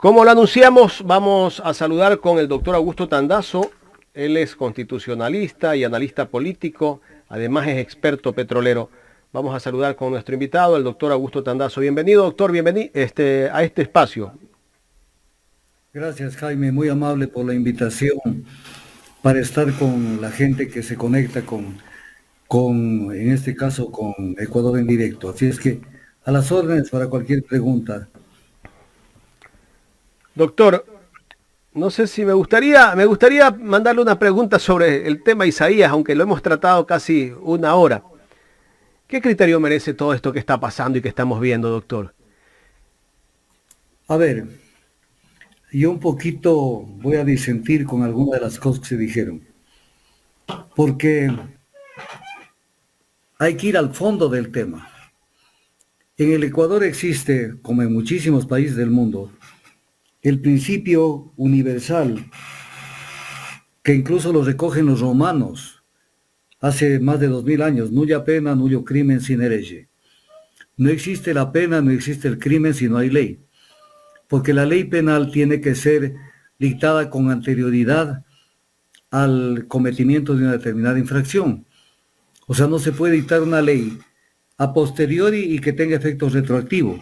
Como lo anunciamos, vamos a saludar con el doctor Augusto Tandazo. Él es constitucionalista y analista político, además es experto petrolero. Vamos a saludar con nuestro invitado, el doctor Augusto Tandazo. Bienvenido, doctor, bienvenido a este espacio. Gracias, Jaime, muy amable por la invitación para estar con la gente que se conecta en este caso, con Ecuador en directo. Así es que a las órdenes para cualquier pregunta. Doctor, no sé si me gustaría mandarle una pregunta sobre el tema Isaías, aunque lo hemos tratado casi una hora. ¿Qué criterio merece todo esto que está pasando y que estamos viendo, doctor? A ver, yo un poquito voy a disentir con algunas de las cosas que se dijeron, porque hay que ir al fondo del tema. En el Ecuador existe, como en muchísimos países del mundo, el principio universal que incluso lo recogen los romanos hace más de 2000 años: nulla pena, nullo crimen sine lege. No existe la pena, no existe el crimen si no hay ley, porque la ley penal tiene que ser dictada con anterioridad al cometimiento de una determinada infracción. O sea, no se puede dictar una ley a posteriori y que tenga efectos retroactivos.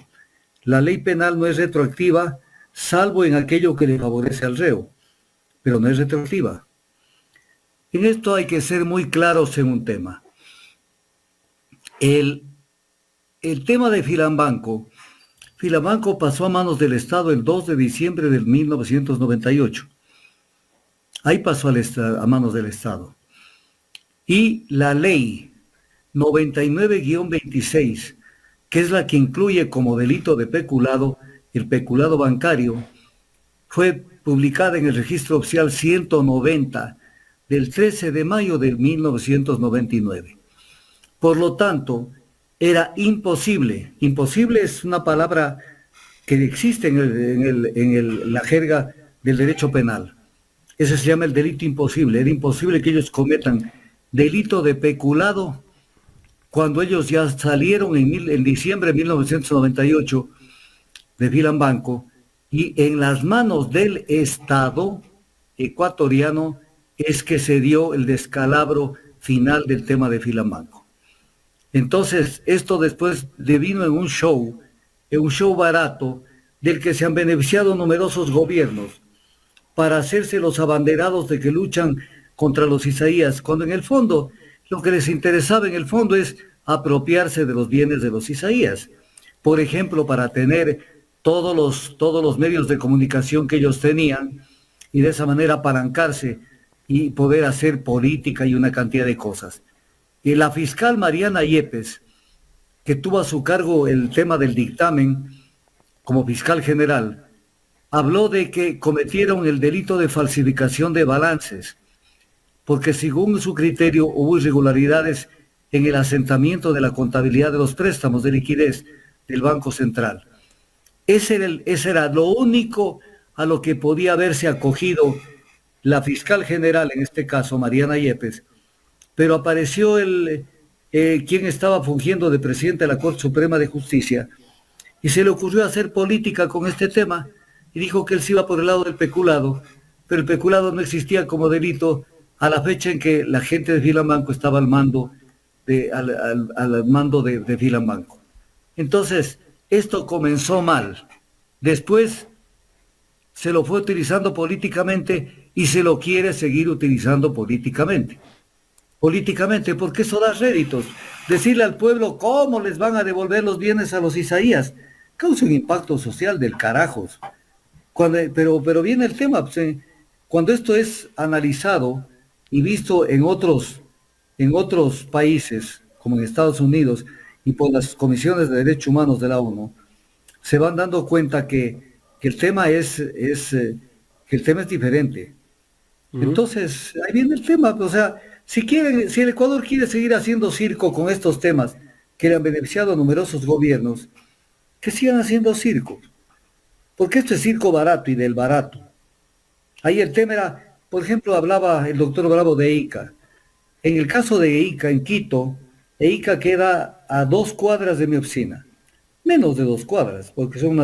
La ley penal no es retroactiva, salvo en aquello que le favorece al reo, pero no es retroactiva. En esto hay que ser muy claros en un tema. El, el tema de Filambanco pasó a manos del Estado el 2 de diciembre de 1998. Ahí pasó a manos del Estado. Y la ley 99-26, que es la que incluye como delito de peculado el peculado bancario, fue publicada en el registro oficial 190 del 13 de mayo de 1999. Por lo tanto, era imposible es una palabra que existe en la jerga del derecho penal. Ese se llama el delito imposible. Era imposible que ellos cometan delito de peculado cuando ellos ya salieron en diciembre de 1998 de Filambanco, y en las manos del Estado ecuatoriano es que se dio el descalabro final del tema de Filambanco. Entonces, esto después devino en un show barato del que se han beneficiado numerosos gobiernos para hacerse los abanderados de que luchan contra los Isaías, cuando en el fondo lo que les interesaba en el fondo es apropiarse de los bienes de los Isaías. Por ejemplo, para tener todos los medios de comunicación que ellos tenían y de esa manera apalancarse y poder hacer política y una cantidad de cosas. Y la fiscal Mariana Yepes, que tuvo a su cargo el tema del dictamen como fiscal general, habló de que cometieron el delito de falsificación de balances, porque según su criterio hubo irregularidades en el asentamiento de la contabilidad de los préstamos de liquidez del Banco Central. Ese era lo único a lo que podía haberse acogido la fiscal general, en este caso Mariana Yepes, pero apareció quien estaba fungiendo de presidente de la Corte Suprema de Justicia, y se le ocurrió hacer política con este tema y dijo que él se iba por el lado del peculado, pero el peculado no existía como delito a la fecha en que la gente de Filambanco estaba al mando de Filambanco. Entonces, esto comenzó mal. Después se lo fue utilizando políticamente y se lo quiere seguir utilizando políticamente. Políticamente, porque eso da réditos. Decirle al pueblo cómo les van a devolver los bienes a los Isaías causa un impacto social del carajos. Pero viene el tema, pues, cuando esto es analizado y visto en otros países, como en Estados Unidos, y por las comisiones de derechos humanos de la ONU, se van dando cuenta que el tema que el tema es diferente. Entonces, ahí viene el tema. O sea, si el Ecuador quiere seguir haciendo circo con estos temas que le han beneficiado a numerosos gobiernos, que sigan haciendo circo. Porque esto es circo barato y del barato. Ahí el tema era, por ejemplo, hablaba el doctor Bravo de EICA. En el caso de EICA, en Quito, EICA queda a 2 cuadras de mi oficina. Menos de 2 cuadras, porque son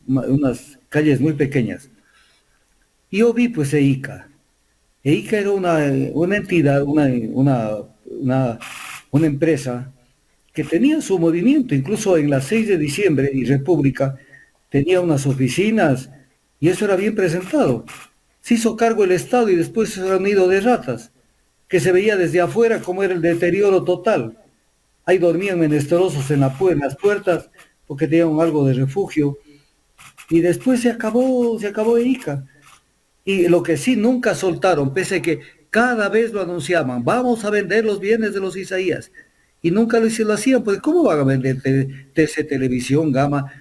unas calles muy pequeñas. Y yo vi pues EICA. EICA era una entidad, una empresa que tenía su movimiento, incluso en la 6 de diciembre y República tenía unas oficinas y eso era bien presentado. Se hizo cargo el Estado y después era un nido de ratas, que se veía desde afuera como era el deterioro total. Ahí dormían menesterosos en las puertas porque tenían algo de refugio. Y después se acabó EICA. Y lo que sí nunca soltaron, pese a que cada vez lo anunciaban, vamos a vender los bienes de los Isaías. Y nunca lo hacían, porque ¿cómo van a vender TC Televisión, Gama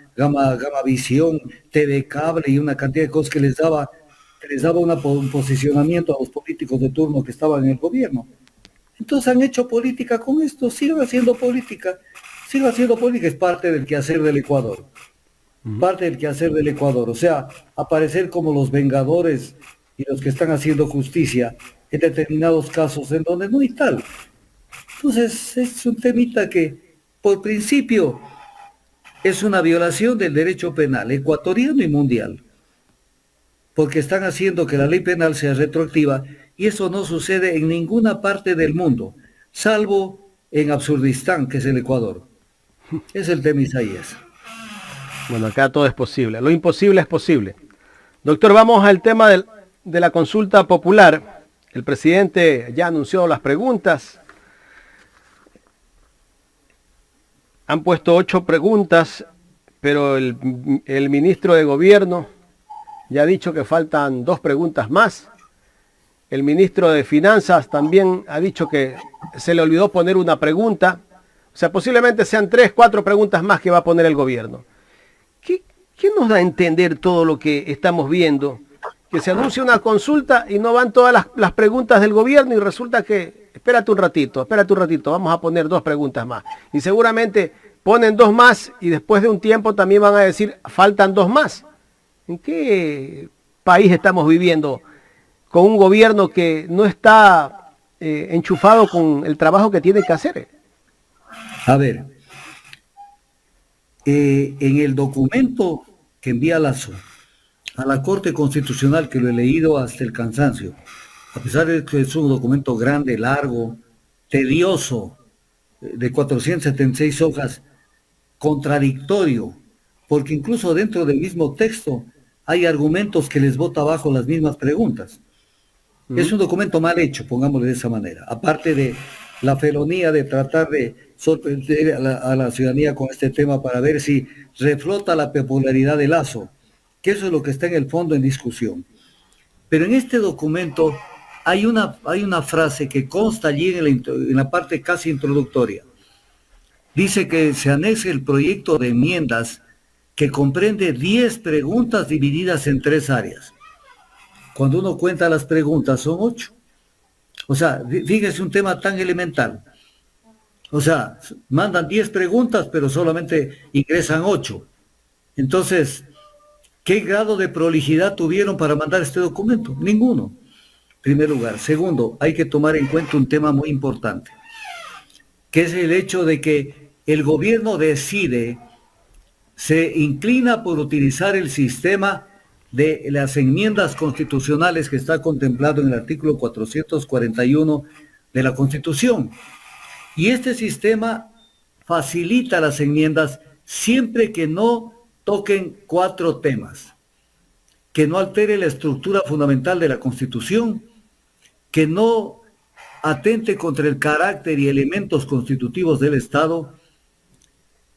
Visión, TV Cable y una cantidad de cosas que les daba un posicionamiento a los políticos de turno que estaban en el gobierno? Entonces han hecho política con esto, sigan haciendo política, es parte del quehacer del Ecuador. Parte del quehacer del Ecuador, o sea, aparecer como los vengadores y los que están haciendo justicia en determinados casos en donde no hay tal. Entonces es un temita que por principio es una violación del derecho penal ecuatoriano y mundial, porque están haciendo que la ley penal sea retroactiva y eso no sucede en ninguna parte del mundo, salvo en Absurdistán, que es el Ecuador. Es el tema, Isaías. Bueno, acá todo es posible. Lo imposible es posible. Doctor, vamos al tema de la consulta popular. El presidente ya anunció las preguntas. Han puesto 8 preguntas, pero el ministro de Gobierno ya ha dicho que faltan 2 preguntas más. El ministro de Finanzas también ha dicho que se le olvidó poner una pregunta. O sea, posiblemente sean 3, 4 preguntas más que va a poner el gobierno. ¿Qué nos da a entender todo lo que estamos viendo? Que se anuncia una consulta y no van todas las preguntas del gobierno y resulta que, espérate un ratito, vamos a poner 2 preguntas más. Y seguramente ponen 2 más y después de un tiempo también van a decir, faltan 2 más. ¿En qué país estamos viviendo con un gobierno que no está enchufado con el trabajo que tiene que hacer? A ver, en el documento que envía Lazo a la Corte Constitucional, que lo he leído hasta el cansancio, a pesar de que es un documento grande, largo, tedioso, de 476 hojas, contradictorio, porque incluso dentro del mismo texto hay argumentos que les bota abajo las mismas preguntas. Es un documento mal hecho, pongámoslo de esa manera, aparte de la felonía de tratar de sorprender a la ciudadanía con este tema para ver si reflota la popularidad de Lazo, que eso es lo que está en el fondo en discusión. Pero en este documento hay una frase que consta allí en la parte casi introductoria. Dice que se anexe el proyecto de enmiendas que comprende 10 preguntas divididas en 3 áreas. Cuando uno cuenta las preguntas son 8. O sea, fíjese un tema tan elemental. O sea, mandan 10 preguntas, pero solamente ingresan 8. Entonces, ¿qué grado de prolijidad tuvieron para mandar este documento? Ninguno, en primer lugar. Segundo, hay que tomar en cuenta un tema muy importante, que es el hecho de que el gobierno se inclina por utilizar el sistema de las enmiendas constitucionales que está contemplado en el artículo 441 de la Constitución. Y este sistema facilita las enmiendas siempre que no toquen 4 temas: que no altere la estructura fundamental de la Constitución, que no atente contra el carácter y elementos constitutivos del Estado,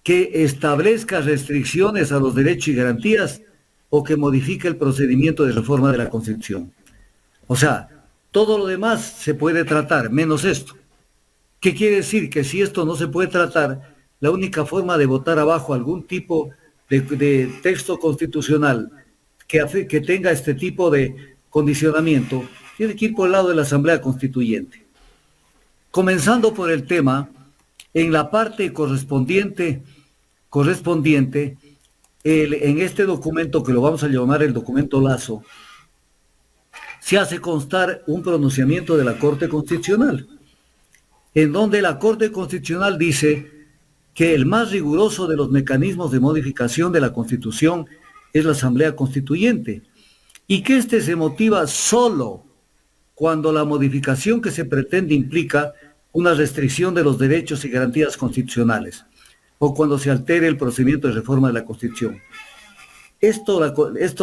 que establezca restricciones a los derechos y garantías, o que modifique el procedimiento de reforma de la Constitución. O sea, todo lo demás se puede tratar, menos esto. ¿Qué quiere decir? Que si esto no se puede tratar, la única forma de votar abajo algún tipo de texto constitucional que tenga este tipo de condicionamiento, tiene que ir por el lado de la Asamblea Constituyente. Comenzando por el tema, en la parte correspondiente, en este documento, que lo vamos a llamar el documento Lazo, se hace constar un pronunciamiento de la Corte Constitucional, en donde la Corte Constitucional dice que el más riguroso de los mecanismos de modificación de la Constitución es la Asamblea Constituyente, y que éste se motiva solo cuando la modificación que se pretende implica una restricción de los derechos y garantías constitucionales, o cuando se altere el procedimiento de reforma de la Constitución. Esto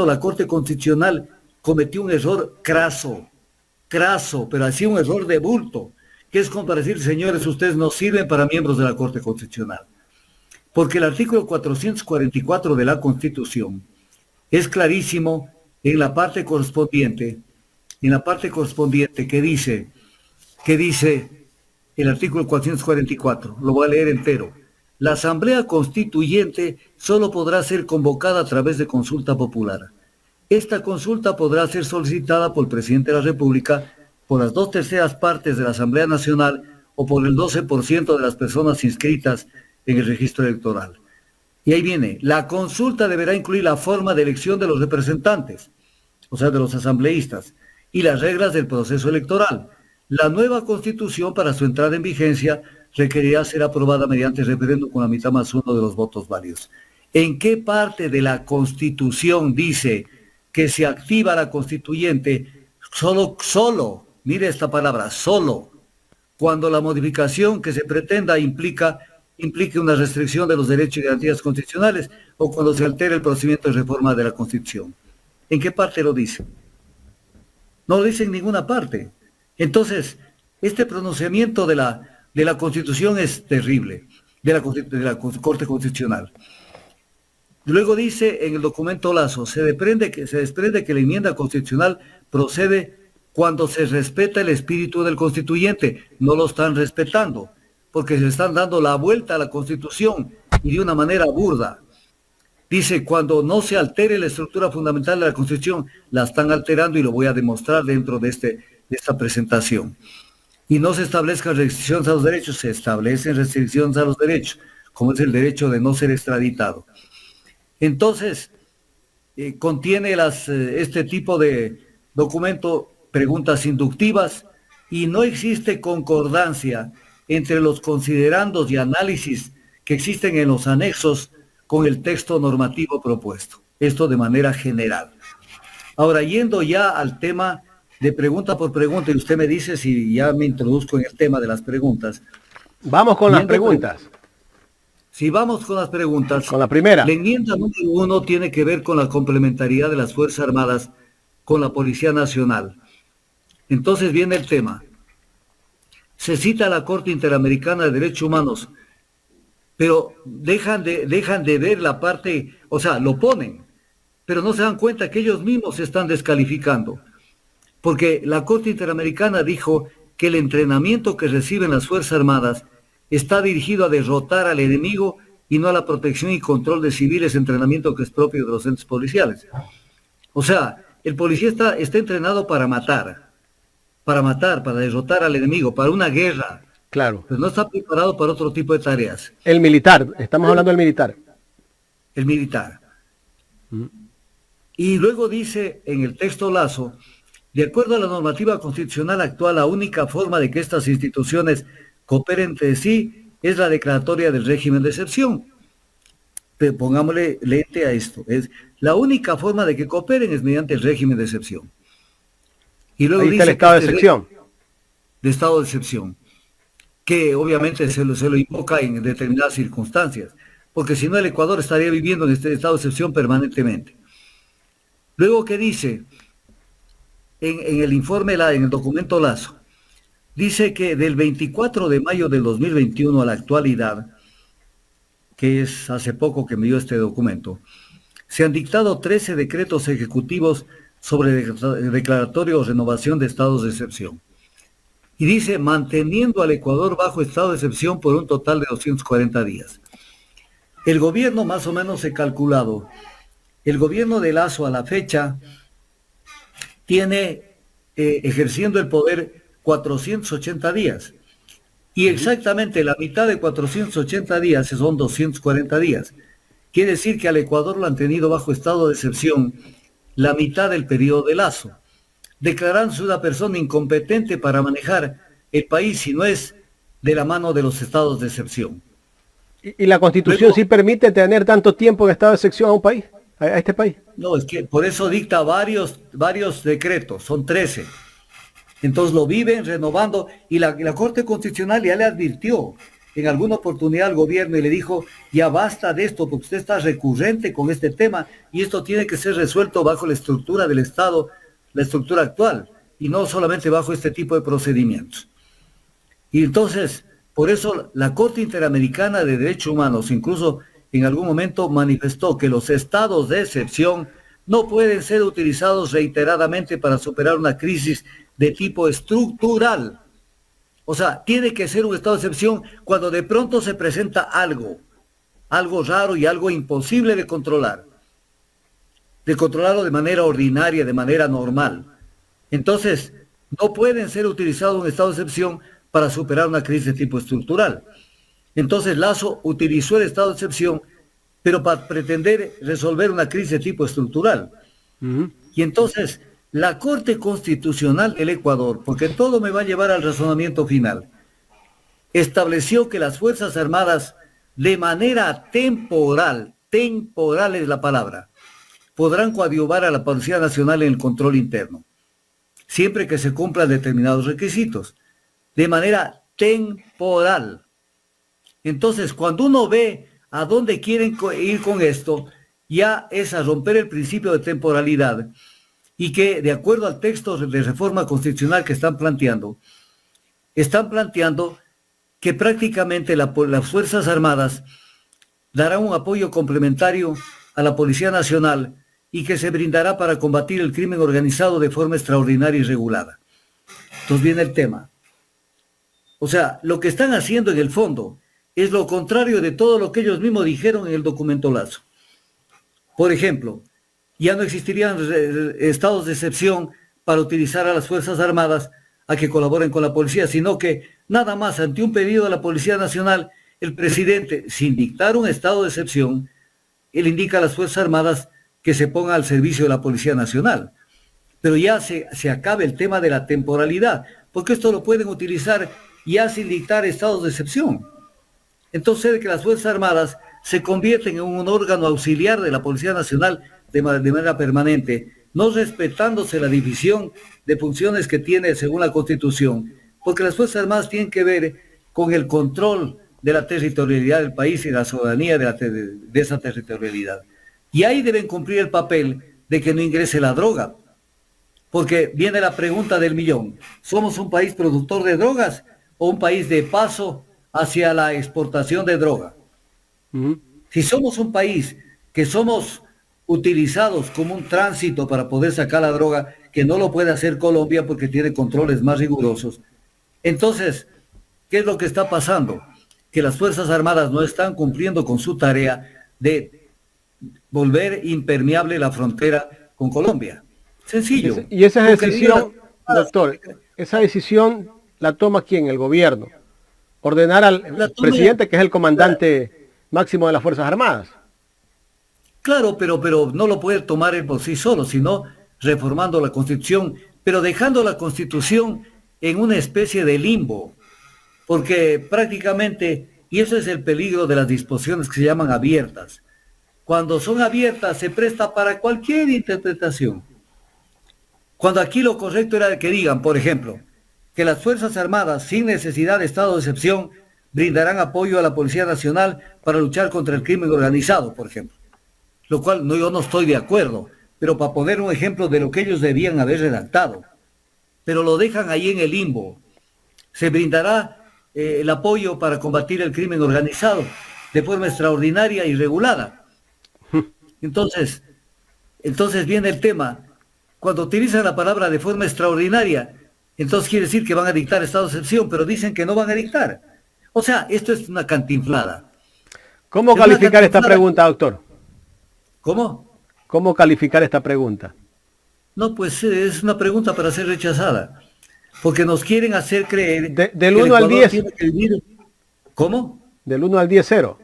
la Corte Constitucional cometió un error craso, pero así un error de bulto, que es como para decir, señores, ustedes no sirven para miembros de la Corte Constitucional. Porque el artículo 444 de la Constitución es clarísimo en la parte correspondiente que dice el artículo 444, lo voy a leer entero. La Asamblea Constituyente solo podrá ser convocada a través de consulta popular. Esta consulta podrá ser solicitada por el Presidente de la República, por las 2/3 partes de la Asamblea Nacional o por el 12% de las personas inscritas en el registro electoral. Y ahí viene, la consulta deberá incluir la forma de elección de los representantes, o sea, de los asambleístas, y las reglas del proceso electoral. La nueva Constitución, para su entrada en vigencia, requerirá ser aprobada mediante referéndum con la mitad más uno de los votos válidos. ¿En qué parte de la Constitución dice que se activa la Constituyente solo, mire esta palabra, solo, cuando la modificación que se pretenda implique una restricción de los derechos y garantías constitucionales o cuando se altere el procedimiento de reforma de la Constitución? ¿En qué parte lo dice? No lo dice en ninguna parte. Entonces, este pronunciamiento de la Constitución es terrible, de la Corte Constitucional. Luego dice en el documento Lazo, se desprende que la enmienda constitucional procede cuando se respeta el espíritu del constituyente. No lo están respetando, porque se están dando la vuelta a la Constitución y de una manera burda. Dice, cuando no se altere la estructura fundamental de la Constitución, la están alterando y lo voy a demostrar dentro de esta presentación. Y no se establezcan restricciones a los derechos, se establecen restricciones a los derechos, como es el derecho de no ser extraditado. Entonces, contiene este tipo de documento preguntas inductivas y no existe concordancia entre los considerandos y análisis que existen en los anexos con el texto normativo propuesto. Esto de manera general. Ahora, yendo ya al tema de pregunta por pregunta, y usted me dice si ya me introduzco en el tema de las preguntas. Vamos con las preguntas. Si vamos con las preguntas. Con la primera. La enmienda número 1 tiene que ver con la complementariedad de las Fuerzas Armadas con la Policía Nacional. Entonces viene el tema. Se cita a la Corte Interamericana de Derechos Humanos, pero dejan de ver la parte, o sea, lo ponen, pero no se dan cuenta que ellos mismos se están descalificando. Porque la Corte Interamericana dijo que el entrenamiento que reciben las Fuerzas Armadas está dirigido a derrotar al enemigo y no a la protección y control de civiles, entrenamiento que es propio de los entes policiales. O sea, el policía está entrenado para matar, para derrotar al enemigo, para una guerra. Claro. Pero no está preparado para otro tipo de tareas. El militar, estamos hablando del militar. El militar. Y luego dice en el texto Lazo, de acuerdo a la normativa constitucional actual, la única forma de que estas instituciones cooperen entre sí es la declaratoria del régimen de excepción. Pero pongámosle lente a esto. Es la única forma de que cooperen es mediante el régimen de excepción. Y luego ahí dice está el estado de excepción. De estado de excepción, que obviamente se lo invoca en determinadas circunstancias, porque si no el Ecuador estaría viviendo en este estado de excepción permanentemente. Luego, ¿qué dice? En el informe, en el documento Lazo, dice que del 24 de mayo del 2021 a la actualidad, que es hace poco que me dio este documento, se han dictado 13 decretos ejecutivos sobre declaratoria o renovación de estados de excepción. Y dice, manteniendo al Ecuador bajo estado de excepción por un total de 240 días. El gobierno, más o menos he calculado, el gobierno de Lazo a la fecha tiene ejerciendo el poder 480 días. Y exactamente la mitad de 480 días son 240 días. Quiere decir que al Ecuador lo han tenido bajo estado de excepción la mitad del periodo de Lazo, declarándose una persona incompetente para manejar el país si no es de la mano de los estados de excepción. ¿Y la Constitución sí permite tener tanto tiempo en estado de excepción a un país? a este país. No, es que por eso dicta varios decretos, son 13. Entonces lo viven renovando y la Corte Constitucional ya le advirtió en alguna oportunidad al gobierno y le dijo, ya basta de esto porque usted está recurrente con este tema y esto tiene que ser resuelto bajo la estructura del Estado, la estructura actual y no solamente bajo este tipo de procedimientos. Y entonces, por eso la Corte Interamericana de Derechos Humanos incluso en algún momento manifestó que los estados de excepción no pueden ser utilizados reiteradamente para superar una crisis de tipo estructural. O sea, tiene que ser un estado de excepción cuando de pronto se presenta algo raro y algo imposible de controlarlo de manera ordinaria, de manera normal. Entonces, no pueden ser utilizados un estado de excepción para superar una crisis de tipo estructural. Entonces, Lazo utilizó el estado de excepción, pero para pretender resolver una crisis de tipo estructural. Y entonces, la Corte Constitucional del Ecuador, porque todo me va a llevar al razonamiento final, estableció que las Fuerzas Armadas, de manera temporal es la palabra, podrán coadyuvar a la Policía Nacional en el control interno, siempre que se cumplan determinados requisitos, de manera temporal. Entonces, cuando uno ve a dónde quieren ir con esto, ya es a romper el principio de temporalidad y que, de acuerdo al texto de reforma constitucional que están planteando que prácticamente las Fuerzas Armadas darán un apoyo complementario a la Policía Nacional y que se brindará para combatir el crimen organizado de forma extraordinaria y regulada. Entonces viene el tema. O sea, lo que están haciendo en el fondo es lo contrario de todo lo que ellos mismos dijeron en el documento Lazo. Por ejemplo, ya no existirían estados de excepción para utilizar a las Fuerzas Armadas a que colaboren con la policía, sino que nada más ante un pedido de la Policía Nacional, el presidente, sin dictar un estado de excepción, él indica a las Fuerzas Armadas que se pongan al servicio de la Policía Nacional. Pero ya se acaba el tema de la temporalidad, porque esto lo pueden utilizar ya sin dictar estados de excepción. Entonces, que las Fuerzas Armadas se convierten en un órgano auxiliar de la Policía Nacional de manera permanente, no respetándose la división de funciones que tiene según la Constitución, porque las Fuerzas Armadas tienen que ver con el control de la territorialidad del país y la soberanía de esa territorialidad. Y ahí deben cumplir el papel de que no ingrese la droga, porque viene la pregunta del millón: ¿somos un país productor de drogas o un país de paso hacia la exportación de droga? Si somos un país que somos utilizados como un tránsito para poder sacar la droga, que no lo puede hacer Colombia porque tiene controles más rigurosos, entonces, ¿qué es lo que está pasando? Que las Fuerzas Armadas no están cumpliendo con su tarea de volver impermeable la frontera con Colombia. Sencillo. Y esa decisión, doctor, esa decisión la toma ¿quién? El gobierno. Ordenar al presidente, que es el comandante máximo de las Fuerzas Armadas. Claro, pero no lo puede tomar él por sí solo, sino reformando la Constitución, pero dejando la Constitución en una especie de limbo, porque prácticamente, y eso es el peligro de las disposiciones que se llaman abiertas, cuando son abiertas se presta para cualquier interpretación. Cuando aquí lo correcto era que digan, por ejemplo, que las Fuerzas Armadas, sin necesidad de estado de excepción, brindarán apoyo a la Policía Nacional para luchar contra el crimen organizado, por ejemplo. Lo cual yo no estoy de acuerdo, pero para poner un ejemplo de lo que ellos debían haber redactado. Pero lo dejan ahí en el limbo. Se brindará el apoyo para combatir el crimen organizado de forma extraordinaria y regulada. Entonces viene el tema. Cuando utilizan la palabra de forma extraordinaria, entonces quiere decir que van a dictar estado de excepción, pero dicen que no van a dictar. O sea, esto es una cantinflada. ¿Cómo calificar esta pregunta, doctor? ¿Cómo? ¿Cómo calificar esta pregunta? No, pues es una pregunta para ser rechazada, porque nos quieren hacer creer del 1 al 10. ¿Cómo? Del 1 al 10, 0.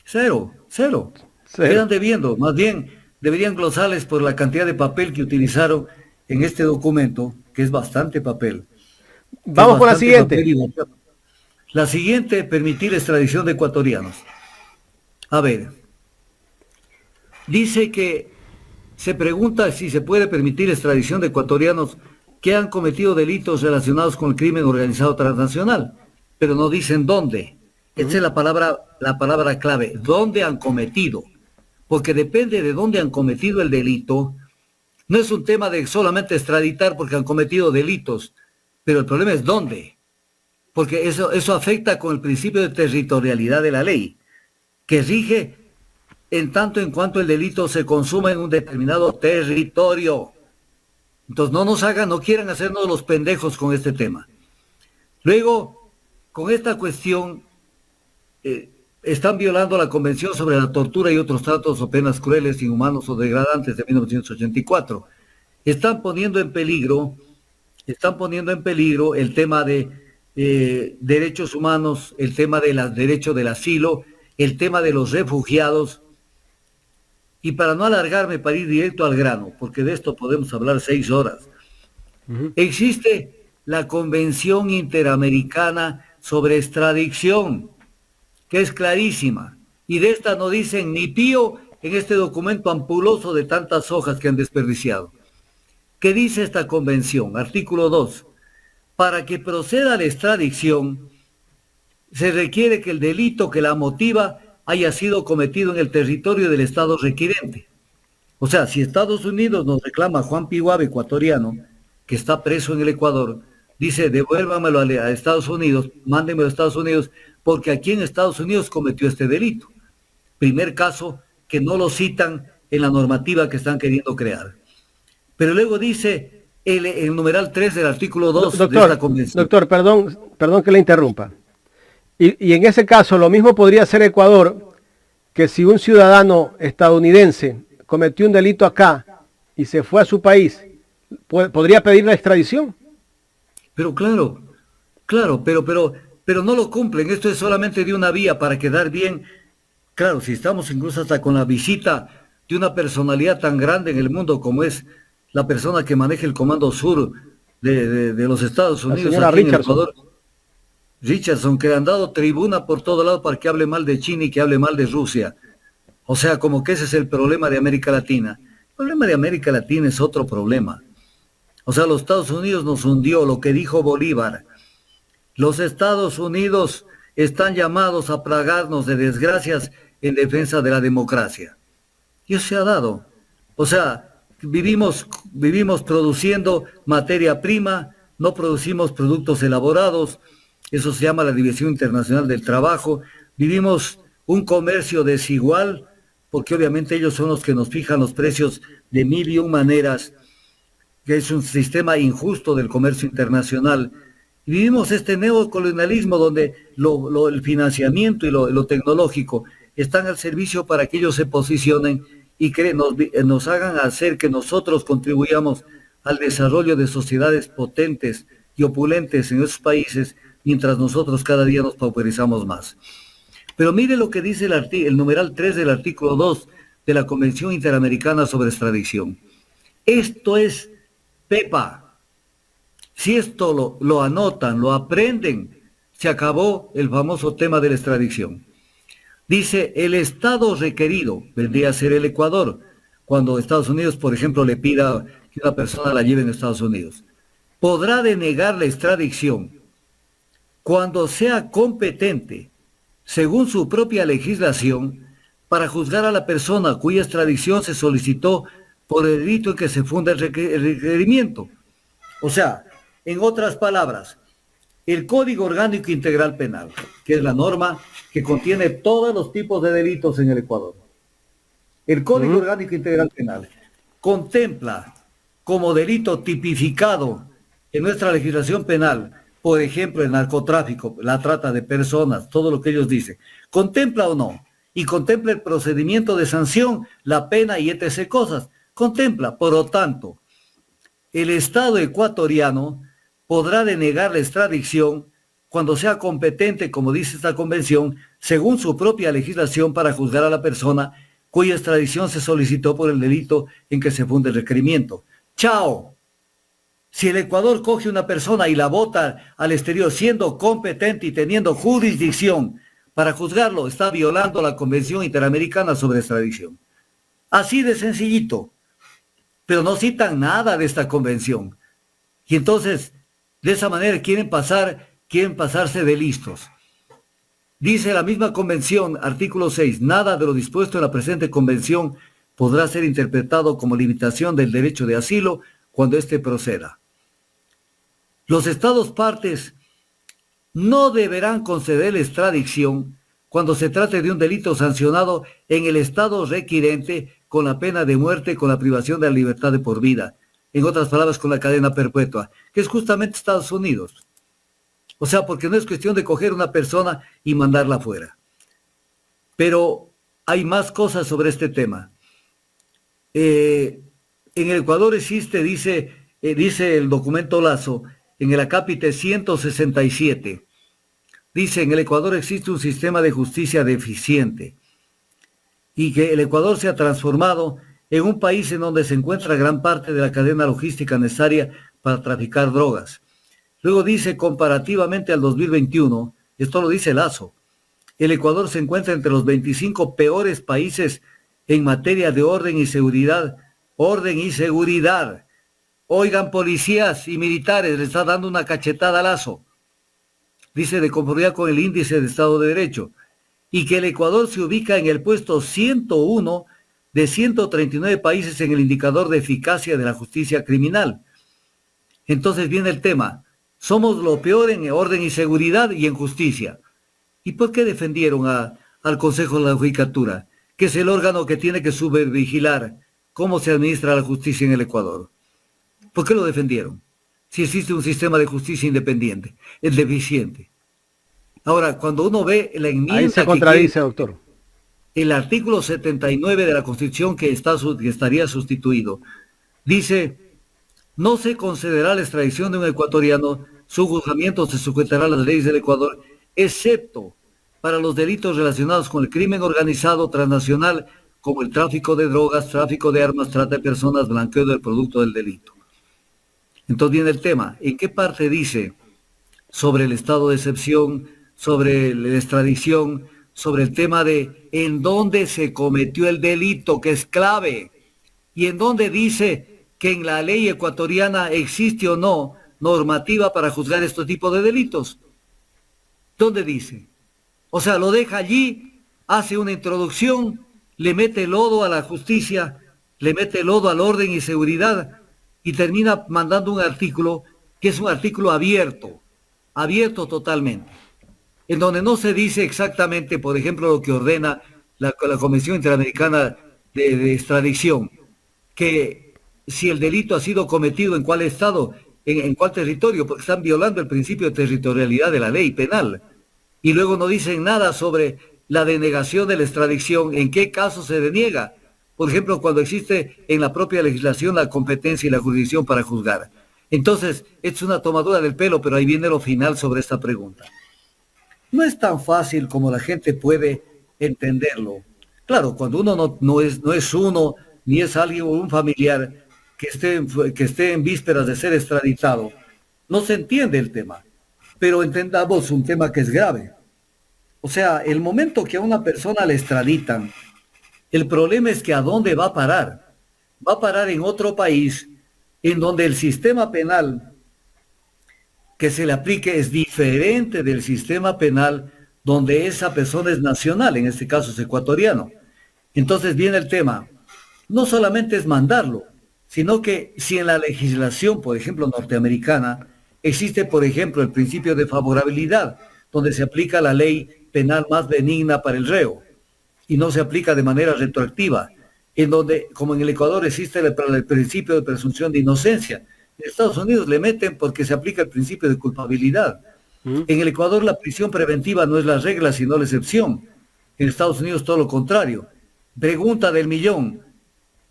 Cero. Quedan debiendo. Más bien, deberían glosarles por la cantidad de papel que utilizaron en este documento, que es bastante papel. Vamos por la siguiente. La siguiente, permitir extradición de ecuatorianos. A ver, Dice que se pregunta si se puede permitir extradición de ecuatorianos que han cometido delitos relacionados con el crimen organizado transnacional, pero no dicen dónde. Esa es la palabra clave, dónde han cometido, porque depende de dónde han cometido el delito. No es un tema de solamente extraditar porque han cometido delitos, pero el problema es dónde, porque eso afecta con el principio de territorialidad de la ley, que rige en tanto en cuanto el delito se consuma en un determinado territorio. Entonces no quieran hacernos los pendejos con este tema. Luego, con esta cuestión, están violando la Convención sobre la Tortura y otros tratos o penas crueles, inhumanos o degradantes de 1984. Están poniendo en peligro el tema de derechos humanos, el tema del derecho del asilo, el tema de los refugiados. Y para no alargarme, para ir directo al grano, porque de esto podemos hablar 6 horas, existe la Convención Interamericana sobre Extradición, que es clarísima, y de esta no dicen ni pío en este documento ampuloso de tantas hojas que han desperdiciado. ¿Qué dice esta convención? Artículo 2. Para que proceda la extradición, se requiere que el delito que la motiva haya sido cometido en el territorio del Estado requirente. O sea, si Estados Unidos nos reclama a Juan Piguave, ecuatoriano, que está preso en el Ecuador, dice, devuélvamelo a Estados Unidos, mándenmelo a Estados Unidos, porque aquí en Estados Unidos cometió este delito. Primer caso que no lo citan en la normativa que están queriendo crear. Pero luego dice el numeral 3 del artículo 2 de esta convención. Doctor, perdón que le interrumpa. Y en ese caso, lo mismo podría ser Ecuador, que si un ciudadano estadounidense cometió un delito acá y se fue a su país, ¿podría pedir la extradición? Pero claro, pero no lo cumplen. Esto es solamente de una vía para quedar bien. Claro, si estamos incluso hasta con la visita de una personalidad tan grande en el mundo como es la persona que maneja el Comando Sur de los Estados Unidos, la señora aquí en Richardson. Ecuador, Richardson, que le han dado tribuna por todo lado para que hable mal de China y que hable mal de Rusia. O sea, como que ese es el problema de América Latina. El problema de América Latina es otro problema. O sea, los Estados Unidos nos hundió, lo que dijo Bolívar. Los Estados Unidos están llamados a plagarnos de desgracias en defensa de la democracia. Y eso se ha dado. O sea, vivimos produciendo materia prima, no producimos productos elaborados. Eso se llama la División Internacional del Trabajo. Vivimos un comercio desigual, porque obviamente ellos son los que nos fijan los precios de 1001 maneras, que es un sistema injusto del comercio internacional. Y vivimos este neocolonialismo donde el financiamiento y lo tecnológico están al servicio para que ellos se posicionen y nos hagan hacer que nosotros contribuyamos al desarrollo de sociedades potentes y opulentes en esos países, mientras nosotros cada día nos pauperizamos más. Pero mire lo que dice el numeral 3 del artículo 2 de la Convención Interamericana sobre Extradición. Esto es Pepa. Si esto lo anotan, lo aprenden, se acabó el famoso tema de la extradición. Dice, el Estado requerido, vendría a ser el Ecuador, cuando Estados Unidos, por ejemplo, le pida que una persona la lleve a Estados Unidos, podrá denegar la extradición cuando sea competente, según su propia legislación, para juzgar a la persona cuya extradición se solicitó por el delito en que se funda el requerimiento. O sea, en otras palabras, el Código Orgánico Integral Penal, que es la norma que contiene todos los tipos de delitos en el Ecuador. El Código Orgánico Integral Penal contempla como delito tipificado en nuestra legislación penal, por ejemplo, el narcotráfico, la trata de personas, todo lo que ellos dicen. ¿Contempla o no? Y contempla el procedimiento de sanción, la pena y etc. cosas. Contempla, por lo tanto, el Estado ecuatoriano podrá denegar la extradición cuando sea competente, como dice esta convención, según su propia legislación para juzgar a la persona cuya extradición se solicitó por el delito en que se funda el requerimiento. ¡Chao! Si el Ecuador coge una persona y la bota al exterior siendo competente y teniendo jurisdicción para juzgarlo, está violando la Convención Interamericana sobre Extradición. Así de sencillito. Pero no citan nada de esta convención. Y entonces, de esa manera quieren pasarse de listos. Dice la misma convención, artículo 6, nada de lo dispuesto en la presente convención podrá ser interpretado como limitación del derecho de asilo cuando éste proceda. Los estados partes no deberán conceder la extradición cuando se trate de un delito sancionado en el estado requirente con la pena de muerte, con la privación de la libertad de por vida. En otras palabras, con la cadena perpetua, que es justamente Estados Unidos. O sea, porque no es cuestión de coger una persona y mandarla afuera. Pero hay más cosas sobre este tema. En el Ecuador existe, dice el documento Lazo, en el acápite 167, dice, en el Ecuador existe un sistema de justicia deficiente y que el Ecuador se ha transformado en un país en donde se encuentra gran parte de la cadena logística necesaria para traficar drogas. Luego dice, comparativamente al 2021, esto lo dice Lazo, el Ecuador se encuentra entre los 25 peores países en materia de orden y seguridad. Orden y seguridad. Oigan, policías y militares, le está dando una cachetada a Lazo. Dice, de conformidad con el índice de Estado de Derecho. Y que el Ecuador se ubica en el puesto 101 de 139 países en el indicador de eficacia de la justicia criminal. Entonces viene el tema. Somos lo peor en orden y seguridad y en justicia. ¿Y por qué defendieron al Consejo de la Judicatura, que es el órgano que tiene que supervigilar cómo se administra la justicia en el Ecuador? ¿Por qué lo defendieron? Si existe un sistema de justicia independiente, es deficiente. Ahora, cuando uno ve la enmienda... Ahí se contradice, doctor. El artículo 79 de la Constitución que estaría sustituido, dice, no se concederá la extradición de un ecuatoriano, su juzgamiento se sujetará a las leyes del Ecuador, excepto para los delitos relacionados con el crimen organizado transnacional, como el tráfico de drogas, tráfico de armas, trata de personas, blanqueo del producto del delito. Entonces viene el tema, ¿en qué parte dice sobre el estado de excepción, sobre la extradición, sobre el tema de en dónde se cometió el delito, que es clave, y en dónde dice que en la ley ecuatoriana existe o no normativa para juzgar este tipo de delitos? ¿Dónde dice? O sea, lo deja allí, hace una introducción, le mete lodo a la justicia, le mete lodo al orden y seguridad y termina mandando un artículo que es un artículo abierto totalmente, en donde no se dice exactamente, por ejemplo, lo que ordena la Convención Interamericana de Extradición, que si el delito ha sido cometido en cuál estado, en cuál territorio, porque están violando el principio de territorialidad de la ley penal. Y luego no dicen nada sobre la denegación de la extradición, en qué caso se deniega. Por ejemplo, cuando existe en la propia legislación la competencia y la jurisdicción para juzgar. Entonces, es una tomadura del pelo, pero ahí viene lo final sobre esta pregunta. No es tan fácil como la gente puede entenderlo. Claro, cuando uno no es uno, ni es alguien o un familiar que esté en vísperas de ser extraditado, no se entiende el tema. Pero entendamos un tema que es grave. O sea, el momento que a una persona le extraditan, el problema es que ¿a dónde va a parar? Va a parar en otro país en donde el sistema penal que se le aplique es diferente del sistema penal donde esa persona es nacional, en este caso es ecuatoriano. Entonces viene el tema, no solamente es mandarlo, sino que si en la legislación, por ejemplo, norteamericana, existe, por ejemplo, el principio de favorabilidad, donde se aplica la ley penal más benigna para el reo, y no se aplica de manera retroactiva, en donde, como en el Ecuador, existe el principio de presunción de inocencia. En Estados Unidos le meten porque se aplica el principio de culpabilidad. En el Ecuador la prisión preventiva no es la regla, sino la excepción. En Estados Unidos todo lo contrario. Pregunta del millón.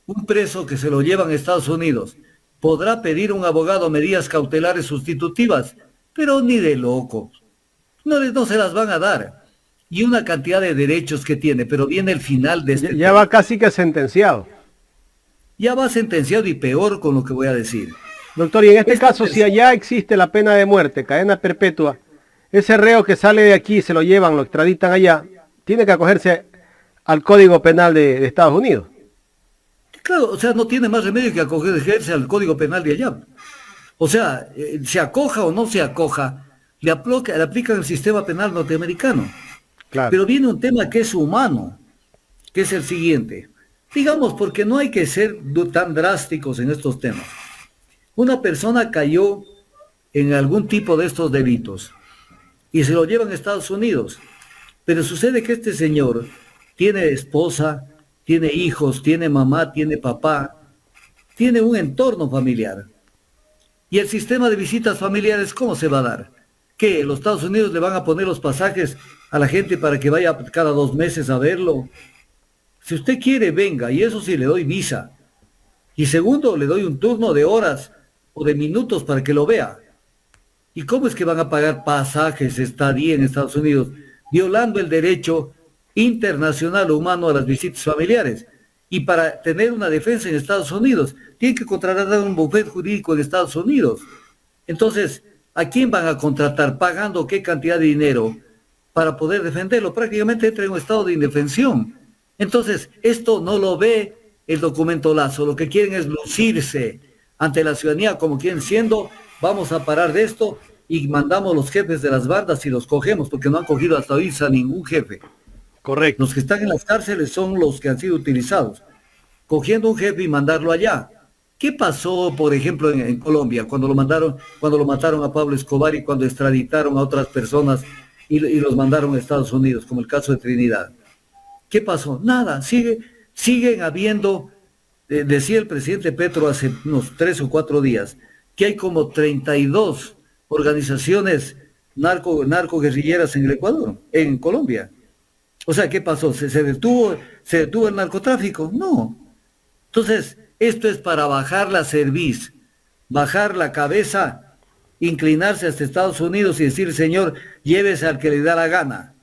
Un preso que se lo llevan a Estados Unidos, ¿podrá pedir un abogado medidas cautelares sustitutivas? Pero ni de locos. No se las van a dar. Y una cantidad de derechos que tiene, pero viene el final de este ya va casi que sentenciado. Ya va sentenciado y peor con lo que voy a decir. Doctor, y en este caso, si allá existe la pena de muerte, cadena perpetua, ese reo que sale de aquí, se lo llevan, lo extraditan allá, tiene que acogerse al Código Penal de Estados Unidos. Claro, o sea, no tiene más remedio que acogerse al Código Penal de allá. O sea, se acoja o no se acoja, le aplican el sistema penal norteamericano. Claro. Pero viene un tema que es humano, que es el siguiente. Digamos, porque no hay que ser tan drásticos en estos temas. Una persona cayó en algún tipo de estos delitos y se lo llevan a Estados Unidos. Pero sucede que este señor tiene esposa, tiene hijos, tiene mamá, tiene papá, tiene un entorno familiar. ¿Y el sistema de visitas familiares cómo se va a dar? ¿Qué? ¿Los Estados Unidos le van a poner los pasajes a la gente para que vaya cada 2 meses a verlo? Si usted quiere, venga, y eso sí, le doy visa. Y segundo, le doy un turno de horas o de minutos para que lo vea. ¿Y cómo es que van a pagar pasajes, estadía en Estados Unidos, violando el derecho internacional humano a las visitas familiares? Y para tener una defensa en Estados Unidos, tienen que contratar a un bufete jurídico en Estados Unidos. Entonces, ¿a quién van a contratar? ¿Pagando qué cantidad de dinero para poder defenderlo? Prácticamente entra en un estado de indefensión. Entonces, esto no lo ve el documento Lazo. Lo que quieren es lucirse ante la ciudadanía como quien siendo, vamos a parar de esto y mandamos los jefes de las bandas y los cogemos, porque no han cogido hasta hoy a ningún jefe. Correcto. Los que están en las cárceles son los que han sido utilizados. Cogiendo un jefe y mandarlo allá. ¿Qué pasó, por ejemplo, en Colombia, cuando lo mataron a Pablo Escobar y cuando extraditaron a otras personas y los mandaron a Estados Unidos, como el caso de Trinidad? ¿Qué pasó? Nada, siguen habiendo, decía el presidente Petro hace unos 3 o 4 días, que hay como 32 organizaciones narco-guerrilleras en el Ecuador, en Colombia. O sea, ¿qué pasó? ¿Se detuvo el narcotráfico? No. Entonces, esto es para bajar la cerviz, bajar la cabeza, inclinarse hasta Estados Unidos y decir, señor, llévese al que le da la gana.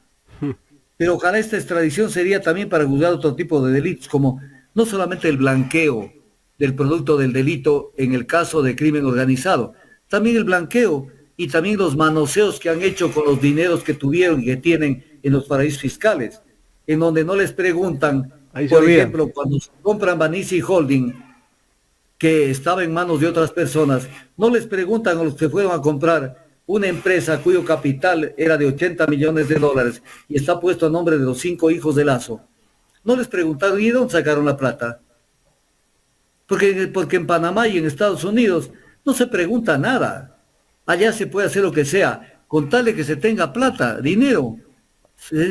Pero ojalá esta extradición sería también para juzgar otro tipo de delitos, como no solamente el blanqueo del producto del delito en el caso de crimen organizado, también el blanqueo y también los manoseos que han hecho con los dineros que tuvieron y que tienen en los paraísos fiscales, en donde no les preguntan, por ejemplo, cuando se compran Banisi Holding, que estaba en manos de otras personas, no les preguntan a los que fueron a comprar una empresa cuyo capital era de 80 millones de dólares y está puesto a nombre de los 5 hijos de Lazo. No les preguntaron, ¿y de dónde sacaron la plata? Porque en Panamá y en Estados Unidos no se pregunta nada. Allá se puede hacer lo que sea, con tal de que se tenga plata, dinero.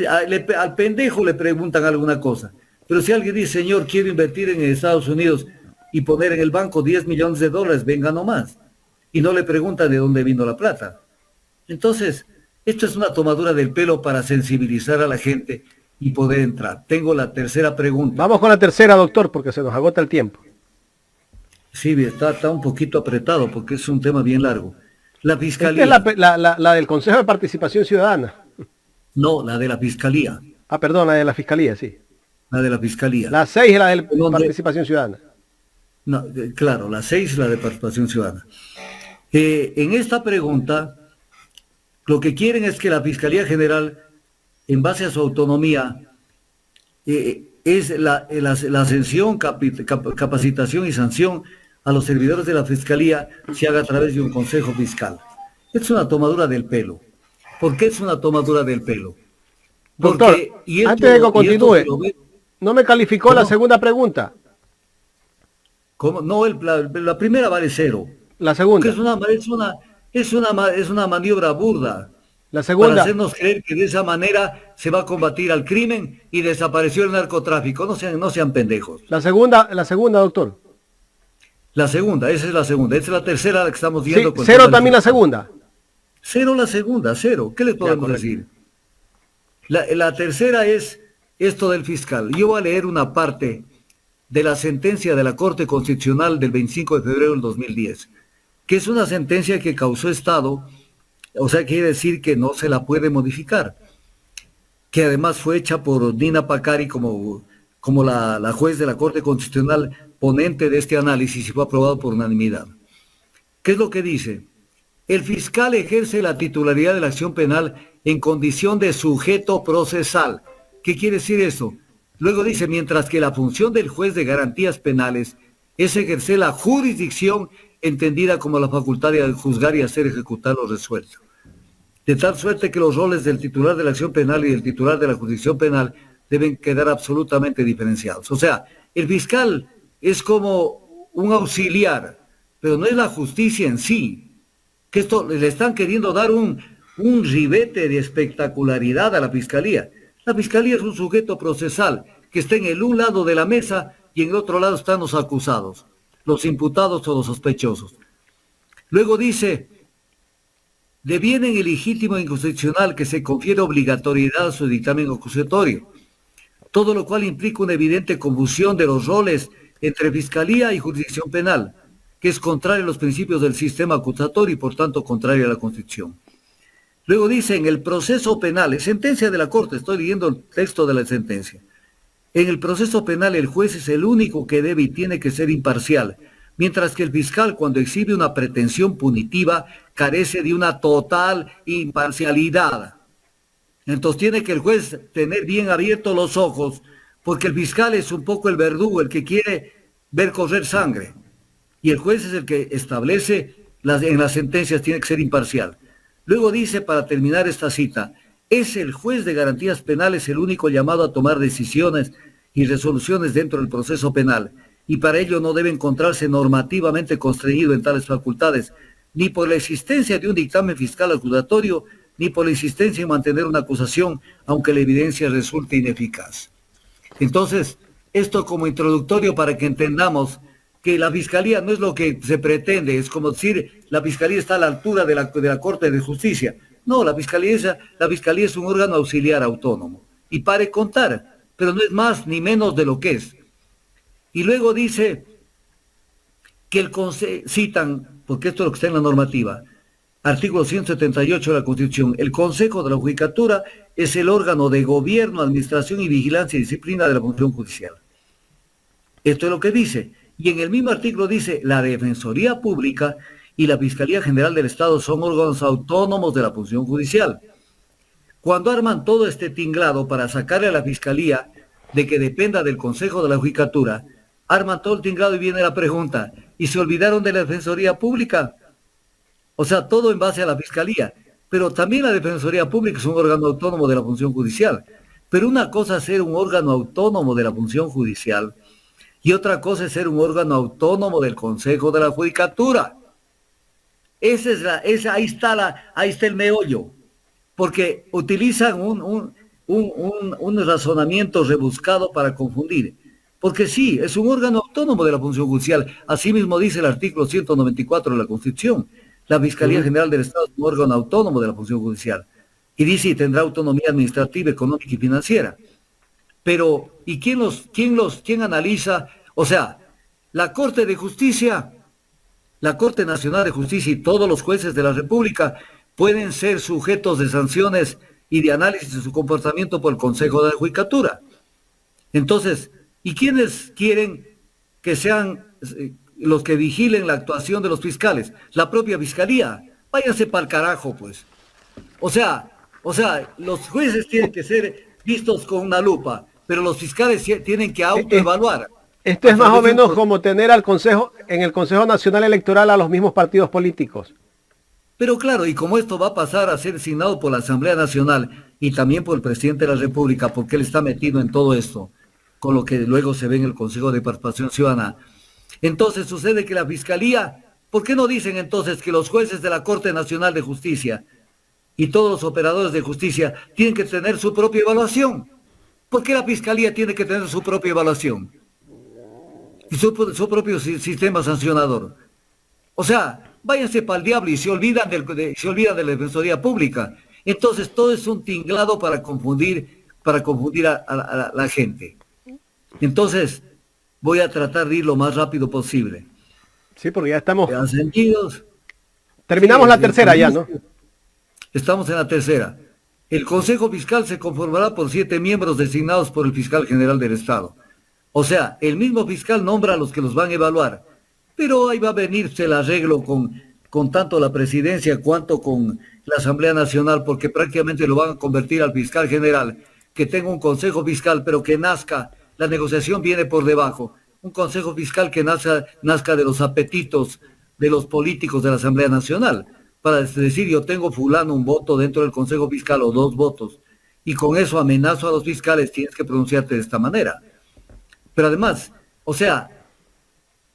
Al pendejo le preguntan alguna cosa. Pero si alguien dice, señor, quiero invertir en Estados Unidos y poner en el banco 10 millones de dólares, venga nomás. Y no le preguntan de dónde vino la plata. Entonces, esto es una tomadura del pelo para sensibilizar a la gente y poder entrar. Tengo la tercera pregunta. Vamos con la tercera, doctor, porque se nos agota el tiempo. Sí, está un poquito apretado porque es un tema bien largo. La Fiscalía. Esta es la del Consejo de Participación Ciudadana. No, la de la Fiscalía. Ah, perdón, la de la Fiscalía, sí. La de la Fiscalía. La 6 es la de Participación Ciudadana. No, claro, la 6 es la de Participación Ciudadana. En esta pregunta, lo que quieren es que la Fiscalía General, en base a su autonomía, es la ascensión, capacitación y sanción a los servidores de la Fiscalía se haga a través de un Consejo Fiscal. Es una tomadura del pelo. ¿Por qué es una tomadura del pelo? Doctor, antes de que continúe, no me calificó la segunda pregunta. ¿Cómo? No, la primera vale 0. La segunda. Es una maniobra burda. La segunda. Para hacernos creer que de esa manera se va a combatir al crimen y desapareció el narcotráfico. No sean pendejos. La segunda, doctor. La segunda, esa es la segunda. Esa es la tercera que estamos viendo. Sí, 0 también la segunda. 0 la segunda, 0. ¿Qué les podemos decir? La tercera es esto del fiscal. Yo voy a leer una parte de la sentencia de la Corte Constitucional del 25 de febrero del 2010, que es una sentencia que causó estado, o sea, quiere decir que no se la puede modificar, que además fue hecha por Nina Pacari como la juez de la Corte Constitucional ponente de este análisis y fue aprobado por unanimidad. ¿Qué es lo que dice? El fiscal ejerce la titularidad de la acción penal en condición de sujeto procesal. ¿Qué quiere decir eso? Luego dice, mientras que la función del juez de garantías penales es ejercer la jurisdicción entendida como la facultad de juzgar y hacer ejecutar lo resuelto. De tal suerte que los roles del titular de la acción penal y del titular de la jurisdicción penal deben quedar absolutamente diferenciados. O sea, el fiscal es como un auxiliar, pero no es la justicia en sí. Que esto le están queriendo dar un ribete de espectacularidad a la fiscalía. La fiscalía es un sujeto procesal que está en el un lado de la mesa y en el otro lado están los acusados, los imputados o los sospechosos. Luego dice, deviene ilegítimo e inconstitucional que se confiere obligatoriedad a su dictamen acusatorio, todo lo cual implica una evidente confusión de los roles entre fiscalía y jurisdicción penal, que es contrario a los principios del sistema acusatorio y por tanto contrario a la Constitución. Luego dice, en el proceso penal, es sentencia de la Corte, estoy leyendo el texto de la sentencia. En el proceso penal el juez es el único que debe y tiene que ser imparcial, mientras que el fiscal cuando exhibe una pretensión punitiva carece de una total imparcialidad. Entonces tiene que el juez tener bien abiertos los ojos, porque el fiscal es un poco el verdugo, el que quiere ver correr sangre, y el juez es el que establece, en las sentencias tiene que ser imparcial. Luego dice, para terminar esta cita, es el juez de garantías penales el único llamado a tomar decisiones y resoluciones dentro del proceso penal, y para ello no debe encontrarse normativamente constreñido en tales facultades, ni por la existencia de un dictamen fiscal acusatorio, ni por la insistencia en mantener una acusación, aunque la evidencia resulte ineficaz. Entonces, esto como introductorio para que entendamos que la Fiscalía no es lo que se pretende, es como decir, la Fiscalía está a la altura de la Corte de Justicia. No, la Fiscalía es un órgano auxiliar autónomo, y pare contar, pero no es más ni menos de lo que es. Y luego dice que el Consejo, citan, porque esto es lo que está en la normativa, artículo 178 de la Constitución, el Consejo de la Judicatura es el órgano de gobierno, administración y vigilancia y disciplina de la función judicial. Esto es lo que dice. Y en el mismo artículo dice, la Defensoría Pública y la Fiscalía General del Estado son órganos autónomos de la función judicial. Cuando arman todo este tinglado para sacarle a la Fiscalía de que dependa del Consejo de la Judicatura, arman todo el tinglado y viene la pregunta, ¿y se olvidaron de la Defensoría Pública? O sea, todo en base a la Fiscalía, pero también la Defensoría Pública es un órgano autónomo de la función judicial. Pero una cosa es ser un órgano autónomo de la función judicial y otra cosa es ser un órgano autónomo del Consejo de la Judicatura. Ahí está el meollo, porque utilizan un razonamiento rebuscado para confundir. Porque sí, es un órgano autónomo de la función judicial. Así mismo dice el artículo 194 de la Constitución. La Fiscalía General del Estado es un órgano autónomo de la función judicial. Y dice, y tendrá autonomía administrativa, económica y financiera. Pero, ¿y quién analiza? O sea, la Corte de Justicia, la Corte Nacional de Justicia y todos los jueces de la República pueden ser sujetos de sanciones y de análisis de su comportamiento por el Consejo de la Judicatura. Entonces, ¿y quiénes quieren que sean los que vigilen la actuación de los fiscales? La propia Fiscalía. Váyanse para el carajo, pues. O sea, los jueces tienen que ser vistos con una lupa, pero los fiscales tienen que autoevaluar. Esto es más o menos como tener en el Consejo Nacional Electoral a los mismos partidos políticos. Pero claro, y como esto va a pasar a ser designado por la Asamblea Nacional y también por el presidente de la República, porque él está metido en todo esto, con lo que luego se ve en el Consejo de Participación Ciudadana, entonces sucede que la Fiscalía, ¿por qué no dicen entonces que los jueces de la Corte Nacional de Justicia y todos los operadores de justicia tienen que tener su propia evaluación? ¿Por qué la Fiscalía tiene que tener su propia evaluación? Y su propio sistema sancionador. O sea, váyanse para el diablo y se olvidan de la Defensoría Pública. Entonces todo es un tinglado para confundir a la gente. Entonces, voy a tratar de ir lo más rápido posible. Sí, porque ya estamos... Terminamos la tercera ya, ¿no? Estamos en la tercera. El Consejo Fiscal se conformará por 7 miembros designados por el Fiscal General del Estado. O sea, el mismo fiscal nombra a los que los van a evaluar. Pero ahí va a venirse el arreglo con tanto la presidencia cuanto con la Asamblea Nacional, porque prácticamente lo van a convertir al fiscal general, que tenga un consejo fiscal, pero que nazca, la negociación viene por debajo, un consejo fiscal que nazca de los apetitos de los políticos de la Asamblea Nacional, para decir yo tengo fulano un voto dentro del consejo fiscal o 2 votos, y con eso amenazo a los fiscales, tienes que pronunciarte de esta manera. Pero además, o sea,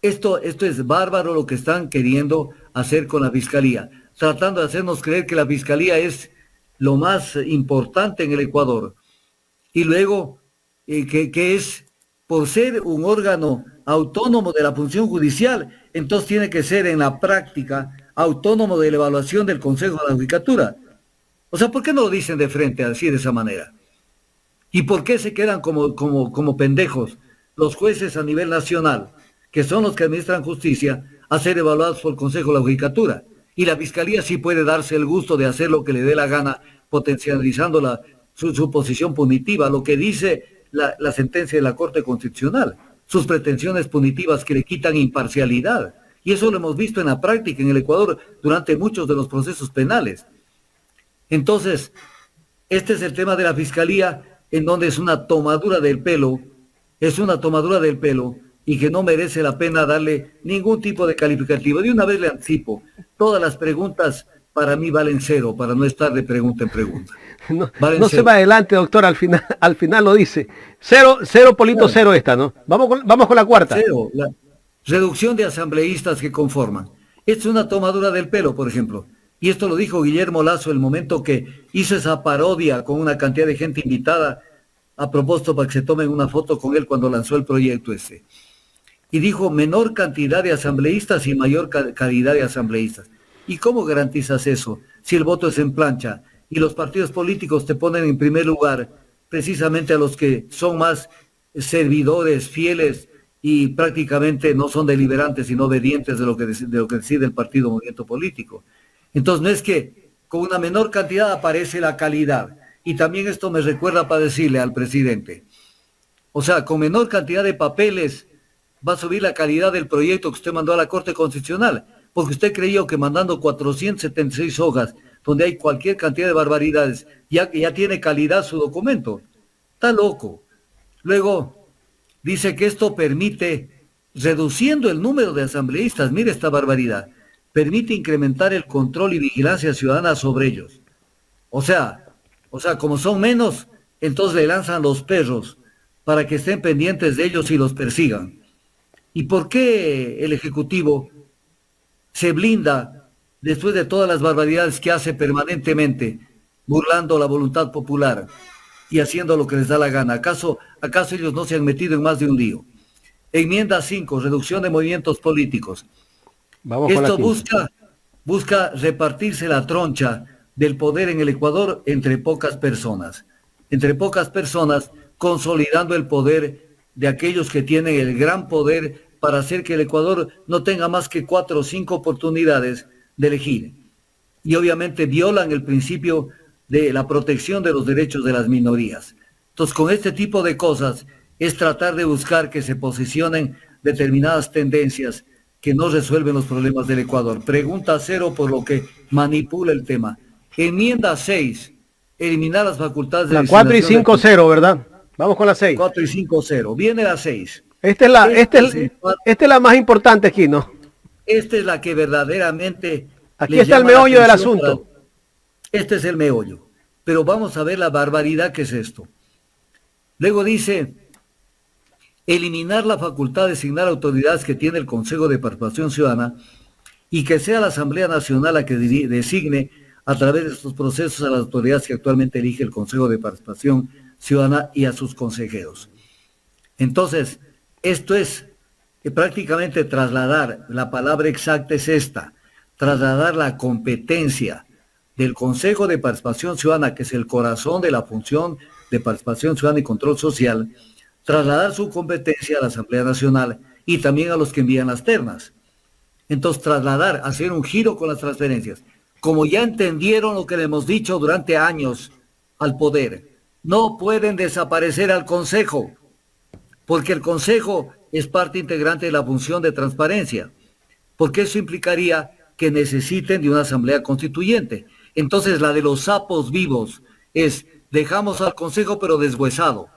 esto es bárbaro lo que están queriendo hacer con la Fiscalía, tratando de hacernos creer que la Fiscalía es lo más importante en el Ecuador. Y luego, que es, por ser un órgano autónomo de la función judicial, entonces tiene que ser en la práctica autónomo de la evaluación del Consejo de la Judicatura. O sea, ¿por qué no lo dicen de frente así, de esa manera? ¿Y por qué se quedan como pendejos los jueces a nivel nacional, que son los que administran justicia, a ser evaluados por el Consejo de la Judicatura? Y la Fiscalía sí puede darse el gusto de hacer lo que le dé la gana, potencializando su posición punitiva, lo que dice la sentencia de la Corte Constitucional, sus pretensiones punitivas que le quitan imparcialidad. Y eso lo hemos visto en la práctica en el Ecuador durante muchos de los procesos penales. Entonces, este es el tema de la Fiscalía, en donde es una tomadura del pelo, y que no merece la pena darle ningún tipo de calificativo. De una vez le anticipo, todas las preguntas para mí valen 0, para no estar de pregunta en pregunta. No se va adelante, doctor, al final lo dice. 0, Polito, 0 esta, ¿no? Vamos con la cuarta. 0, la reducción de asambleístas que conforman. Esto es una tomadura del pelo, por ejemplo. Y esto lo dijo Guillermo Lasso el momento que hizo esa parodia con una cantidad de gente invitada a propósito para que se tomen una foto con él cuando lanzó el proyecto ese. Y dijo menor cantidad de asambleístas y mayor calidad de asambleístas. ¿Y cómo garantizas eso si el voto es en plancha y los partidos políticos te ponen en primer lugar precisamente a los que son más servidores, fieles y prácticamente no son deliberantes sino obedientes de lo que decide el partido o movimiento político? Entonces no es que con una menor cantidad aparece la calidad. Y también esto me recuerda para decirle al presidente, o sea, con menor cantidad de papeles va a subir la calidad del proyecto que usted mandó a la Corte Constitucional, porque usted creyó que mandando 476 hojas, donde hay cualquier cantidad de barbaridades, ya tiene calidad su documento. Está loco. Luego, dice que esto permite, reduciendo el número de asambleístas, mire esta barbaridad, permite incrementar el control y vigilancia ciudadana sobre ellos. O sea, como son menos, entonces le lanzan los perros para que estén pendientes de ellos y los persigan. ¿Y por qué el Ejecutivo se blinda después de todas las barbaridades que hace permanentemente, burlando la voluntad popular y haciendo lo que les da la gana? ¿Acaso ellos no se han metido en más de un lío? Enmienda 5, reducción de movimientos políticos. Esto busca repartirse la troncha del poder en el Ecuador entre pocas personas, consolidando el poder de aquellos que tienen el gran poder para hacer que el Ecuador no tenga más que 4 o 5 oportunidades de elegir. Y obviamente violan el principio de la protección de los derechos de las minorías. Entonces, con este tipo de cosas es tratar de buscar que se posicionen determinadas tendencias que no resuelven los problemas del Ecuador. Pregunta 0 por lo que manipula el tema. Enmienda 6, eliminar las facultades de... La 4 y 5, 0, ¿verdad? Vamos con la 6. 4 y 5, 0. Viene la 6. Esta es la más importante aquí, ¿no? Esta es la que verdaderamente... Aquí está el meollo del asunto. Este es el meollo. Pero vamos a ver la barbaridad que es esto. Luego dice, eliminar la facultad de designar autoridades que tiene el Consejo de Participación Ciudadana y que sea la Asamblea Nacional la que designe a través de estos procesos a las autoridades que actualmente elige el Consejo de Participación Ciudadana y a sus consejeros. Entonces, esto es prácticamente trasladar, la palabra exacta es esta, trasladar la competencia del Consejo de Participación Ciudadana, que es el corazón de la función de participación ciudadana y control social, trasladar su competencia a la Asamblea Nacional y también a los que envían las ternas. Entonces, hacer un giro con las transferencias. Como ya entendieron lo que le hemos dicho durante años al poder, no pueden desaparecer al Consejo, porque el Consejo es parte integrante de la función de transparencia, porque eso implicaría que necesiten de una asamblea constituyente. Entonces la de los sapos vivos es dejamos al consejo pero deshuesado.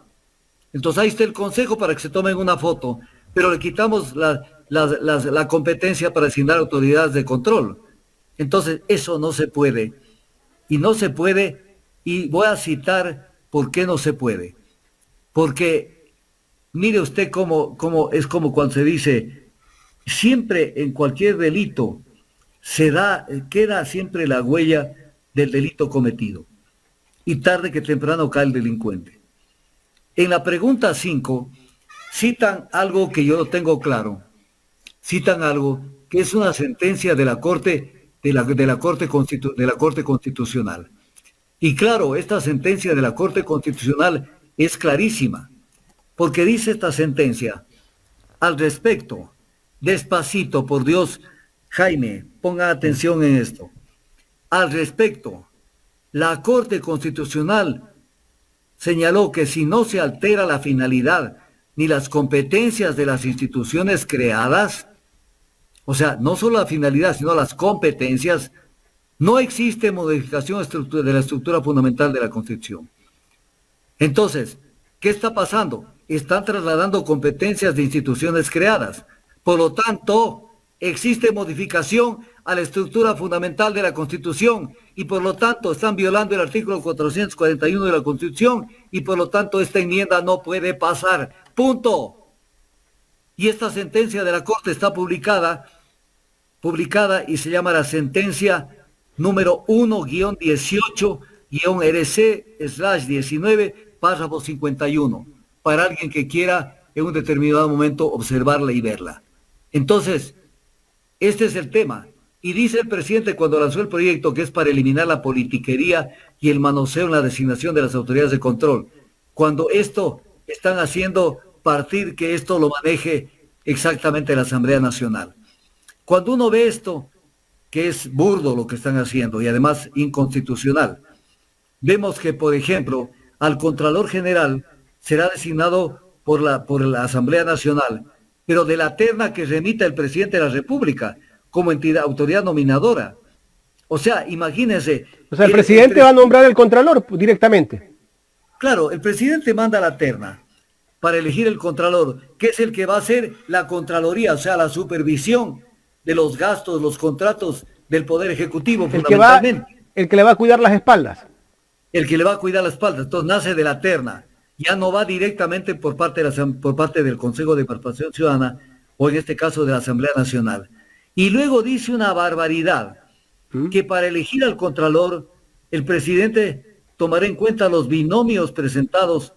Entonces ahí está el consejo para que se tomen una foto, pero le quitamos la competencia para asignar autoridades de control. Entonces eso no se puede. Y no se puede, y voy a citar por qué no se puede. Porque mire usted cómo es como cuando se dice, siempre en cualquier delito queda siempre la huella del delito cometido. Y tarde que temprano cae el delincuente. En la pregunta 5, citan algo que yo lo tengo claro. Citan algo que es una sentencia de la Corte, de la Corte Constitucional. Y claro, esta sentencia de la Corte Constitucional es clarísima, porque dice esta sentencia, al respecto, despacito, por Dios, Jaime, ponga atención en esto. Al respecto, la Corte Constitucional señaló que si no se altera la finalidad ni las competencias de las instituciones creadas, o sea, no solo la finalidad, sino las competencias, no existe modificación de la estructura fundamental de la Constitución. Entonces, ¿qué está pasando? Están trasladando competencias de instituciones creadas. Por lo tanto, existe modificación a la estructura fundamental de la Constitución y por lo tanto están violando el artículo 441 de la Constitución y por lo tanto esta enmienda no puede pasar. Punto. Y esta sentencia de la Corte está publicada y se llama la sentencia número 1-18-RC/19, párrafo 51, para alguien que quiera en un determinado momento observarla y verla. Entonces, este es el tema. Y dice el presidente cuando lanzó el proyecto que es para eliminar la politiquería y el manoseo en la designación de las autoridades de control. Cuando esto están haciendo partir que esto lo maneje exactamente la Asamblea Nacional. Cuando uno ve esto, que es burdo lo que están haciendo y además inconstitucional, vemos que, por ejemplo, al Contralor General será designado por la Asamblea Nacional, pero de la terna que remita el presidente de la República como entidad, autoridad nominadora. O sea, imagínense. O sea, el presidente va a nombrar el Contralor directamente. Claro, el presidente manda la terna para elegir el Contralor, que es el que va a hacer la Contraloría, o sea, la supervisión de los gastos, los contratos del Poder Ejecutivo, fundamentalmente. El que le va a cuidar las espaldas. El que le va a cuidar las espaldas. Entonces nace de la terna. Ya no va directamente por parte del Consejo de Participación Ciudadana, o en este caso de la Asamblea Nacional. Y luego dice una barbaridad, que para elegir al Contralor, el presidente tomará en cuenta los binomios presentados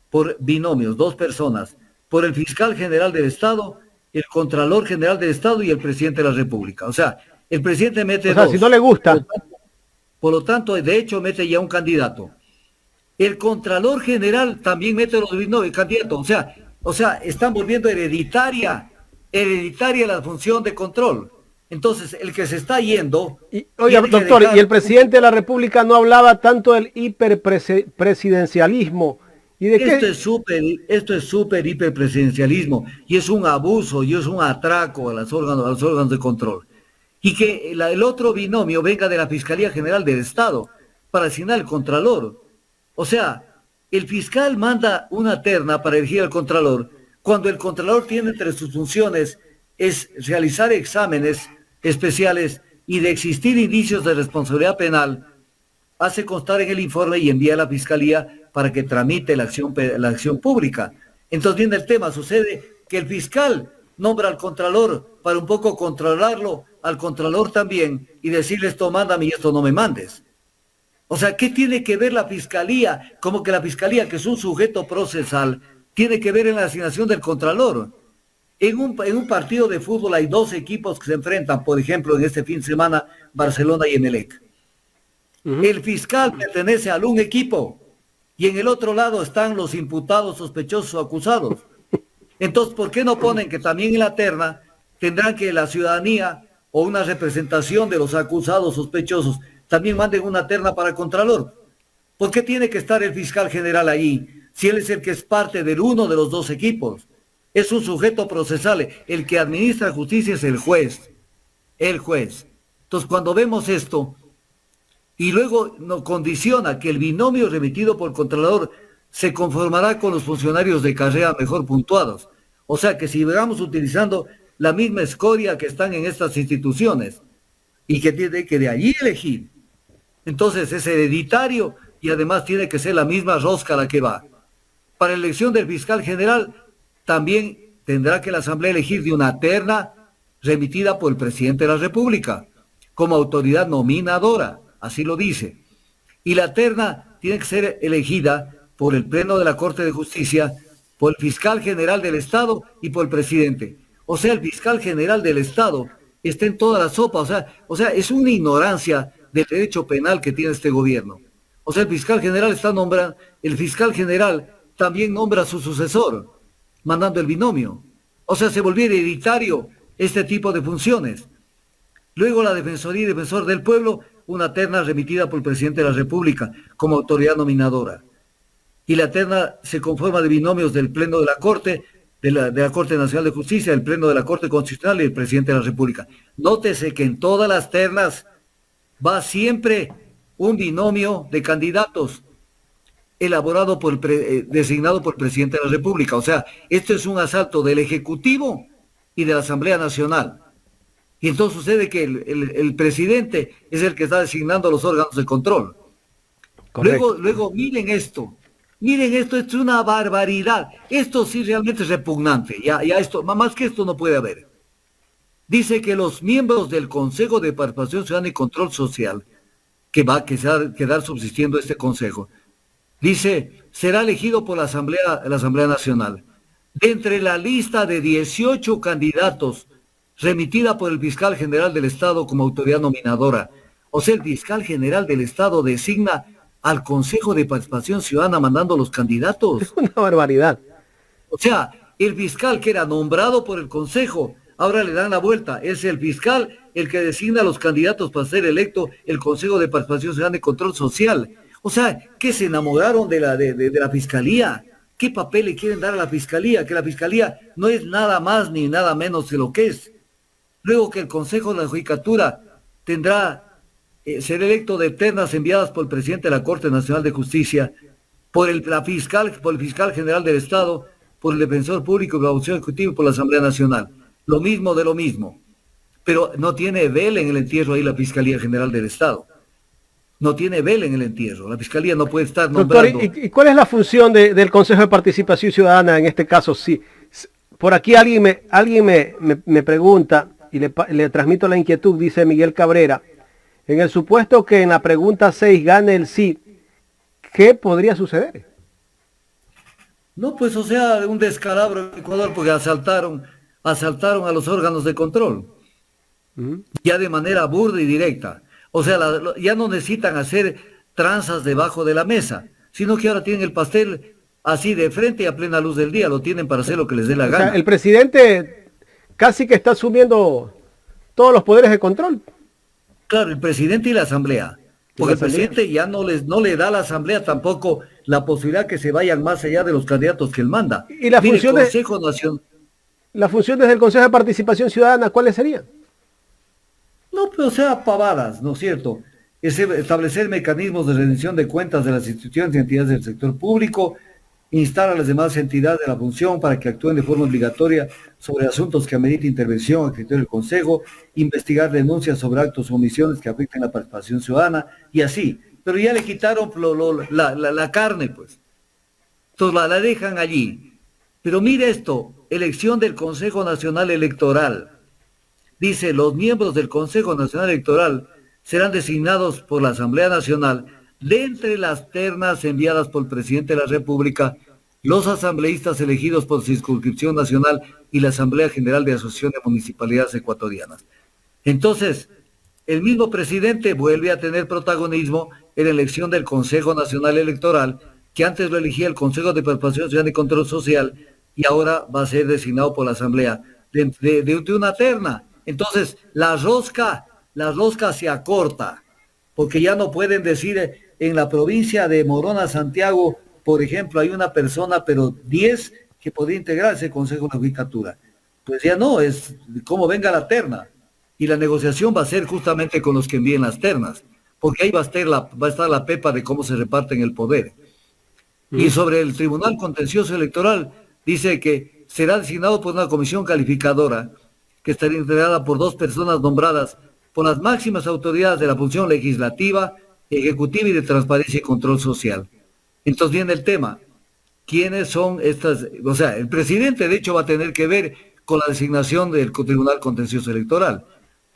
por binomios, dos personas, por el Fiscal General del Estado, el Contralor General del Estado y el Presidente de la República. O sea, el presidente mete dos. Si no le gusta. Por lo tanto, de hecho, mete ya un candidato. El Contralor General también mete los binomios, candidatos. O sea, están volviendo hereditaria la función de control. Entonces, el que se está yendo... Oiga, doctor, ¿y el presidente de la República no hablaba tanto del hiperpresidencialismo? ¿Y de esto es súper hiperpresidencialismo, y es un abuso, y es un atraco a los órganos de control. Y que el otro binomio venga de la Fiscalía General del Estado para asignar el Contralor. O sea, el fiscal manda una terna para elegir al Contralor, cuando el Contralor tiene entre sus funciones es realizar exámenes especiales y de existir indicios de responsabilidad penal, hace constar en el informe y envía a la Fiscalía para que tramite la acción pública. Entonces viene el tema, sucede que el fiscal nombra al Contralor para un poco controlarlo, al Contralor también, y decirle esto mándame y esto no me mandes. O sea, ¿qué tiene que ver la Fiscalía? Como que la Fiscalía, que es un sujeto procesal, tiene que ver en la asignación del Contralor. En un partido de fútbol hay dos equipos que se enfrentan, por ejemplo, en este fin de semana, Barcelona y Emelec. El fiscal pertenece a un equipo y en el otro lado están los imputados, sospechosos o acusados. Entonces, ¿por qué no ponen que también en la terna tendrán que la ciudadanía o una representación de los acusados sospechosos también manden una terna para Contralor? ¿Por qué tiene que estar el fiscal general ahí si él es el que es parte del uno de los dos equipos? Es un sujeto procesal. El que administra justicia es el juez. El juez. Entonces, cuando vemos esto, y luego nos condiciona que el binomio remitido por el Contralor se conformará con los funcionarios de carrera mejor puntuados. O sea que si vamos utilizando la misma escoria que están en estas instituciones y que tiene que de allí elegir, entonces es hereditario y además tiene que ser la misma rosca la que va. Para la elección del fiscal general también tendrá que la Asamblea elegir de una terna remitida por el presidente de la República como autoridad nominadora, así lo dice. Y la terna tiene que ser elegida por el Pleno de la Corte de Justicia, por el fiscal general del Estado y por el presidente. O sea, el fiscal general del Estado está en toda la sopa. O sea, es una ignorancia del derecho penal que tiene este gobierno. O sea, el fiscal general está nombrando, el fiscal general también nombra a su sucesor, mandando el binomio. O sea, se volvió hereditario este tipo de funciones. Luego la Defensoría y Defensor del Pueblo, una terna remitida por el presidente de la República como autoridad nominadora. Y la terna se conforma de binomios del Pleno de la Corte, de la Corte Nacional de Justicia, del Pleno de la Corte Constitucional y el presidente de la República. Nótese que en todas las ternas va siempre un binomio de candidatos elaborado designado por el presidente de la República. O sea, esto es un asalto del Ejecutivo y de la Asamblea Nacional. Y entonces sucede que el presidente es el que está designando los órganos de control. Luego miren esto, esto es una barbaridad. Esto sí realmente es repugnante. Ya esto, más que esto no puede haber. Dice que los miembros del Consejo de Participación Ciudadana y Control Social, que va a quedar subsistiendo este consejo, dice, será elegido por la Asamblea Nacional. De entre la lista de 18 candidatos remitida por el fiscal general del Estado como autoridad nominadora. O sea, el fiscal general del Estado designa al Consejo de Participación Ciudadana mandando los candidatos. Es una barbaridad. O sea, el fiscal que era nombrado por el Consejo, ahora le dan la vuelta. Es el fiscal el que designa a los candidatos para ser electo el Consejo de Participación Ciudadana y Control Social. O sea, que se enamoraron de la Fiscalía. ¿Qué papel le quieren dar a la Fiscalía? Que la Fiscalía no es nada más ni nada menos de lo que es. Luego que el Consejo de la Judicatura tendrá ser electo de ternas enviadas por el presidente de la Corte Nacional de Justicia, por el fiscal general del Estado, por el defensor público y la Auxilio Ejecutivo y por la Asamblea Nacional. Lo mismo de lo mismo. Pero no tiene vela en el entierro ahí la Fiscalía General del Estado. No tiene vela en el entierro. La Fiscalía no puede estar nombrando... Doctor, ¿y cuál es la función del Consejo de Participación Ciudadana en este caso? Sí, por aquí alguien me pregunta, y le transmito la inquietud, dice Miguel Cabrera, en el supuesto que en la pregunta 6 gane el sí, ¿qué podría suceder? No, pues o sea, un descalabro en Ecuador porque asaltaron a los órganos de control, ya de manera burda y directa. O sea, ya no necesitan hacer tranzas debajo de la mesa, sino que ahora tienen el pastel así de frente y a plena luz del día, lo tienen para hacer lo que les dé la gana. O sea, el presidente casi que está asumiendo todos los poderes de control. Claro, el presidente y la Asamblea. Porque el presidente ya no le da a la Asamblea tampoco la posibilidad que se vayan más allá de los candidatos que él manda. ¿Y la función las funciones del Consejo de Participación Ciudadana cuáles serían? No, pero o sea, pavadas, ¿no es cierto? Es establecer mecanismos de rendición de cuentas de las instituciones y entidades del sector público, instar a las demás entidades de la función para que actúen de forma obligatoria sobre asuntos que ameriten intervención a criterio del Consejo, investigar denuncias sobre actos o omisiones que afecten la participación ciudadana y así. Pero ya le quitaron la carne, pues. Entonces la dejan allí. Pero mire esto, elección del Consejo Nacional Electoral. Dice, los miembros del Consejo Nacional Electoral serán designados por la Asamblea Nacional de entre las ternas enviadas por el presidente de la República, los asambleístas elegidos por circunscripción nacional y la Asamblea General de Asociación de Municipalidades Ecuatorianas. Entonces, el mismo presidente vuelve a tener protagonismo en la elección del Consejo Nacional Electoral, que antes lo elegía el Consejo de Participación Ciudadana y Control Social, y ahora va a ser designado por la Asamblea de una terna. Entonces, la rosca se acorta, porque ya no pueden decir en la provincia de Morona, Santiago, por ejemplo, hay una persona, pero 10 que podría integrar ese Consejo de Judicatura. Pues ya no, es como venga la terna. Y la negociación va a ser justamente con los que envíen las ternas. porque ahí va a estar la pepa de cómo se reparten el poder. Y sobre el Tribunal Contencioso Electoral, dice que será designado por una comisión calificadora que estará integrada por 2 personas nombradas por las máximas autoridades de la función legislativa, ejecutiva y de transparencia y control social. Entonces viene el tema. ¿Quiénes son estas? O sea, el presidente de hecho va a tener que ver con la designación del Tribunal Contencioso Electoral,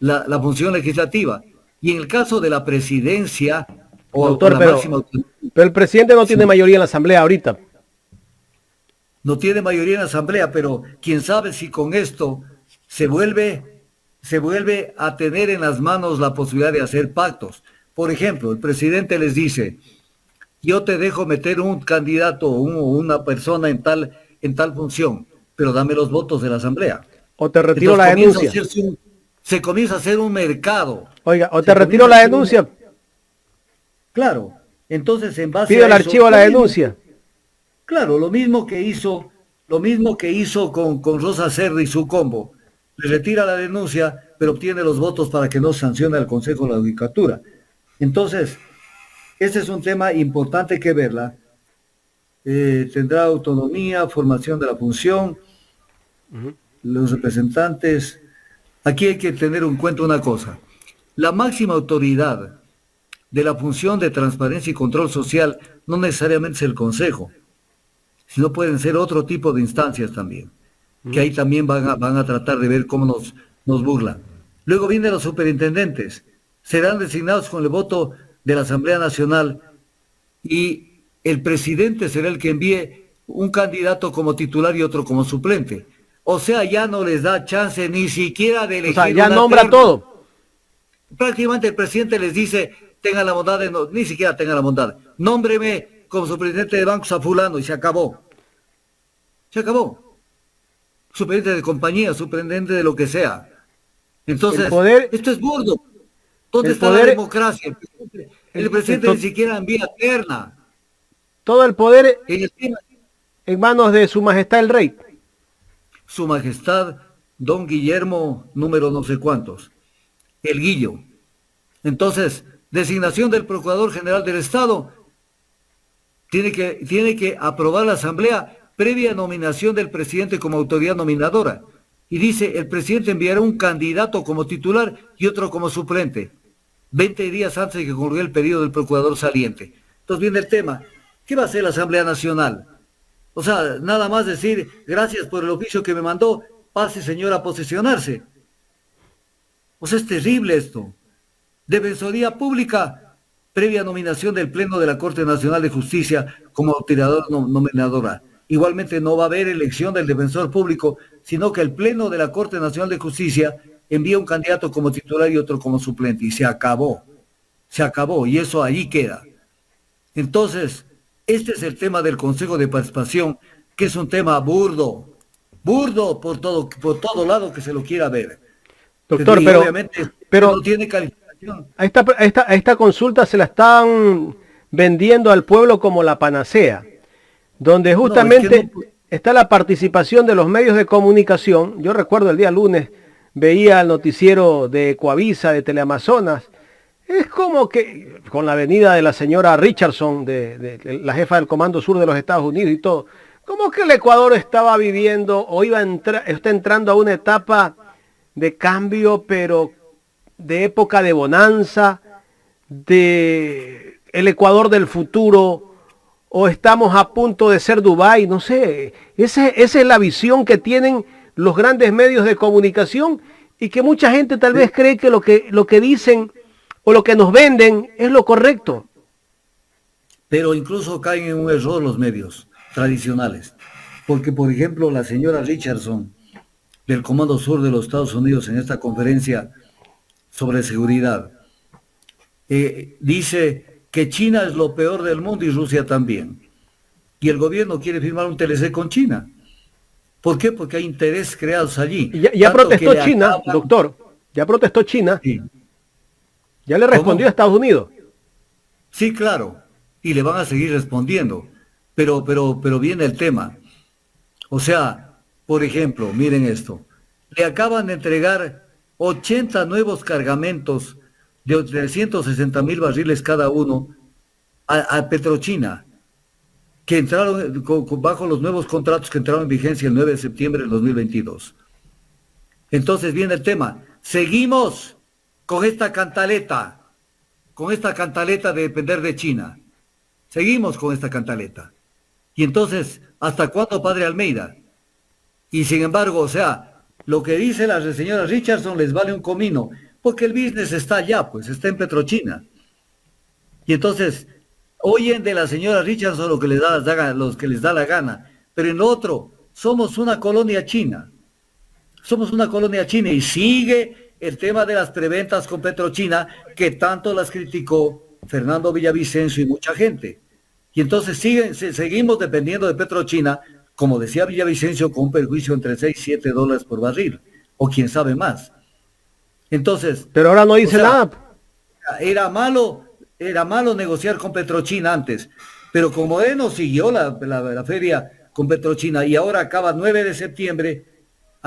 la función legislativa. Y en el caso de la presidencia Doctor, la máxima autoridad, pero el presidente no tiene mayoría en la Asamblea ahorita. no tiene mayoría en la Asamblea, pero quién sabe si con esto se vuelve a tener en las manos la posibilidad de hacer pactos. Por ejemplo, el presidente les dice, yo te dejo meter un candidato o una persona en tal función, pero dame los votos de la Asamblea. O te retiro Entonces, la denuncia. se comienza a hacer un mercado. Oiga, o te retiro la denuncia. Claro. Entonces, en base Pido a el eso, archivo a la denuncia. Claro, lo mismo que hizo con Rosa Cerda y su combo. Le retira la denuncia, pero obtiene los votos para que no sancione al Consejo de la Judicatura. Entonces, este es un tema importante que verla. Tendrá autonomía, formación de la función, los representantes. Aquí hay que tener en cuenta una cosa. La máxima autoridad de la función de transparencia y control social no necesariamente es el Consejo, sino pueden ser otro tipo de instancias también, que ahí también van a tratar de ver cómo nos burlan. Luego vienen los superintendentes, serán designados con el voto de la Asamblea Nacional y el presidente será el que envíe un candidato como titular y otro como suplente. O sea, ya no les da chance ni siquiera de elegir. O sea, ya una nombra terna. todo. Prácticamente el presidente les dice, tengan la bondad de no, ni siquiera tengan la bondad, nómbreme como superintendente de bancos a fulano y se acabó. Se acabó. Superintendente de compañía, superintendente de lo que sea. Entonces, esto es burdo. ¿Dónde está la democracia? El presidente ni siquiera envía terna. Todo el poder en manos de su majestad el rey. Su majestad, don Guillermo, número no sé cuántos. El Guillo. Entonces, designación del Procurador General del Estado. Tiene que aprobar la Asamblea previa nominación del presidente como autoridad nominadora. Y dice, el presidente enviará un candidato como titular y otro como suplente, 20 días antes de que concluya el periodo del procurador saliente. Entonces viene el tema, ¿qué va a hacer la Asamblea Nacional? O sea, nada más decir, gracias por el oficio que me mandó, pase señor a posesionarse. O sea, es terrible esto. Defensoría Pública, previa nominación del Pleno de la Corte Nacional de Justicia como autoridad nominadora. Igualmente no va a haber elección del defensor público, sino que el Pleno de la Corte Nacional de Justicia envía un candidato como titular y otro como suplente. Y se acabó, y eso ahí queda. Entonces, este es el tema del Consejo de Participación, que es un tema burdo por todo lado que se lo quiera ver. Doctor, pero no tiene calificación. A esta consulta se la están vendiendo al pueblo como la panacea, donde justamente está la participación de los medios de comunicación. Yo recuerdo el día lunes, veía el noticiero de Coavisa, de Teleamazonas. Es como que con la venida de la señora Richardson, de la jefa del Comando Sur de los Estados Unidos y todo, como que el Ecuador estaba viviendo o está entrando a una etapa de cambio, pero de época de bonanza, de el Ecuador del futuro, o estamos a punto de ser Dubái, no sé. Esa es la visión que tienen los grandes medios de comunicación y que mucha gente tal vez cree que lo que dicen o lo que nos venden es lo correcto. Pero incluso caen en un error los medios tradicionales. Porque, por ejemplo, la señora Richardson del Comando Sur de los Estados Unidos en esta conferencia sobre seguridad dice que China es lo peor del mundo y Rusia también. Y el gobierno quiere firmar un TLC con China. ¿Por qué? Porque hay intereses creados allí. Ya protestó China, doctor. Ya protestó China. Sí. Ya le respondió a Estados Unidos. Sí, claro. Y le van a seguir respondiendo. Pero viene el tema. O sea, por ejemplo, miren esto. Le acaban de entregar 80 nuevos cargamentos de 360,000 barriles cada uno a Petrochina, que entraron bajo los nuevos contratos que entraron en vigencia el 9 de septiembre del 2022. Entonces viene el tema. Seguimos con esta cantaleta de depender de China. Seguimos con esta cantaleta. Y entonces, ¿hasta cuándo, padre Almeida? Y sin embargo, o sea, lo que dice la señora Richardson les vale un comino, porque el business está allá, pues está en Petrochina. Y entonces, oyen de la señora Richardson lo que les da la gana, pero en lo otro, somos una colonia china. Somos una colonia china y sigue el tema de las preventas con Petrochina, que tanto las criticó Fernando Villavicencio y mucha gente. Y entonces seguimos dependiendo de Petrochina, como decía Villavicencio, con un perjuicio entre 6 y 7 dólares por barril, o quién sabe más. Entonces... Pero ahora no dice nada. Era malo negociar con Petrochina antes, pero como él no siguió la feria con Petrochina y ahora acaba 9 de septiembre,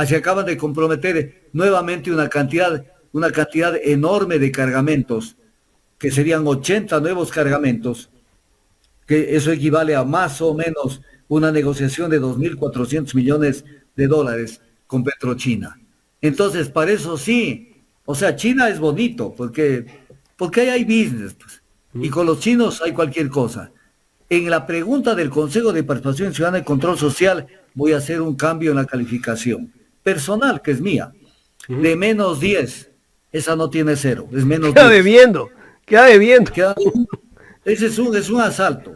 se acaban de comprometer nuevamente una cantidad enorme de cargamentos, que serían 80 nuevos cargamentos, que eso equivale a más o menos una negociación de 2.400 millones de dólares con Petrochina. Entonces, para eso sí, o sea, China es bonito, porque ahí hay business, pues, y con los chinos hay cualquier cosa. En la pregunta del Consejo de Participación Ciudadana y Control Social, voy a hacer un cambio en la calificación personal, que es mía, de menos 10, esa no tiene 0, es menos 10. Queda debiendo. Ese es un asalto.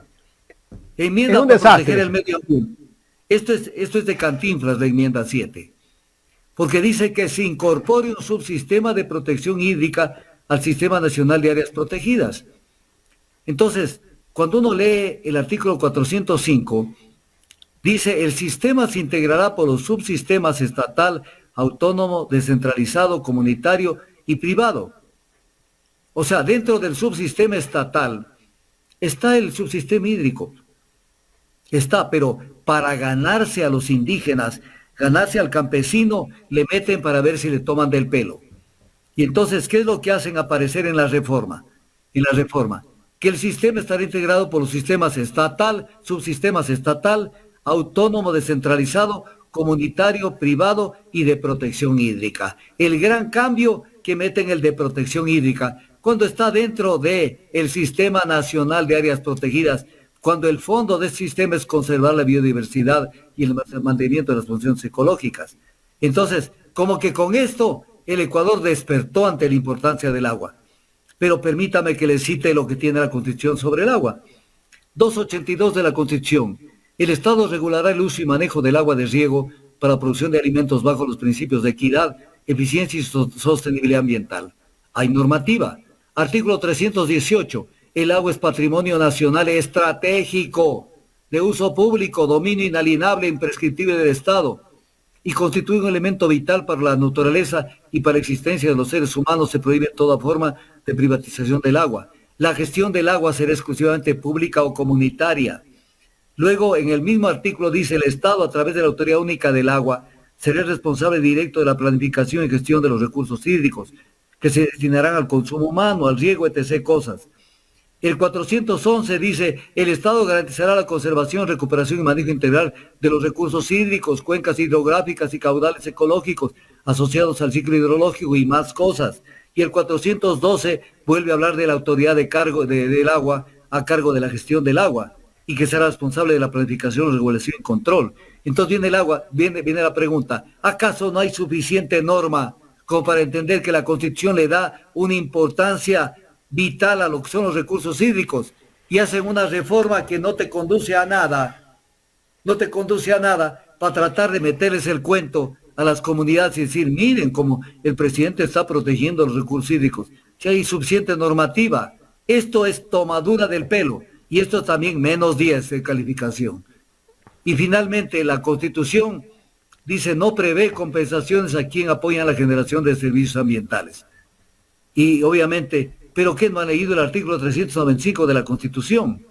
Enmienda Es un para desastre. proteger el medio ambiente. Esto es de Cantinflas, la enmienda 7. Porque dice que se incorpore un subsistema de protección hídrica al Sistema Nacional de Áreas Protegidas. Entonces, cuando uno lee el artículo 405, dice, el sistema se integrará por los subsistemas estatal, autónomo, descentralizado, comunitario y privado. O sea, dentro del subsistema estatal está el subsistema hídrico. Está, pero para ganarse a los indígenas, ganarse al campesino, le meten para ver si le toman del pelo. Y entonces, ¿qué es lo que hacen aparecer en la reforma? Que el sistema estará integrado por los sistemas estatal, subsistemas estatal, autónomo, descentralizado, comunitario, privado y de protección hídrica. El gran cambio que meten el de protección hídrica, cuando está dentro del Sistema Nacional de Áreas Protegidas, cuando el fondo de este sistema es conservar la biodiversidad y el mantenimiento de las funciones ecológicas. Entonces, como que con esto el Ecuador despertó ante la importancia del agua. Pero permítame que le cite lo que tiene la Constitución sobre el agua. 282 de la Constitución. El Estado regulará el uso y manejo del agua de riego para la producción de alimentos bajo los principios de equidad, eficiencia y sostenibilidad ambiental. Hay normativa. Artículo 318. El agua es patrimonio nacional estratégico, de uso público, dominio inalienable e imprescriptible del Estado, y constituye un elemento vital para la naturaleza y para la existencia de los seres humanos. Se prohíbe toda forma de privatización del agua. La gestión del agua será exclusivamente pública o comunitaria. Luego, en el mismo artículo dice, el Estado, a través de la Autoridad Única del Agua, será responsable directo de la planificación y gestión de los recursos hídricos, que se destinarán al consumo humano, al riego, etc. cosas. El 411 dice, el Estado garantizará la conservación, recuperación y manejo integral de los recursos hídricos, cuencas hidrográficas y caudales ecológicos asociados al ciclo hidrológico y más cosas. Y el 412 vuelve a hablar de la autoridad del agua a cargo de la gestión del agua y que será responsable de la planificación, regulación y control. Entonces viene la pregunta, ¿acaso no hay suficiente norma como para entender que la Constitución le da una importancia vital a lo que son los recursos hídricos y hacen una reforma que no te conduce a nada para tratar de meterles el cuento a las comunidades y decir, miren cómo el presidente está protegiendo los recursos hídricos, si hay suficiente normativa? Esto es tomadura del pelo y esto es también menos 10 de calificación. Y finalmente la Constitución dice, no prevé compensaciones a quien apoya la generación de servicios ambientales. Y obviamente, ¿pero qué no han leído el artículo 395 de la Constitución?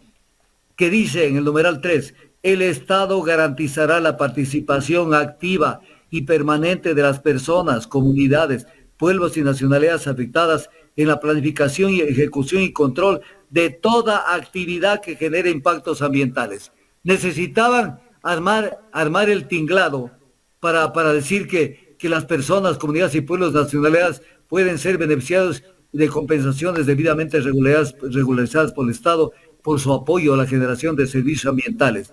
Que dice en el numeral 3, el Estado garantizará la participación activa y permanente de las personas, comunidades, pueblos y nacionalidades afectadas en la planificación y ejecución y control de toda actividad que genere impactos ambientales. Necesitaban armar el tinglado para decir que las personas, comunidades y pueblos nacionales pueden ser beneficiados de compensaciones debidamente regularizadas por el Estado por su apoyo a la generación de servicios ambientales.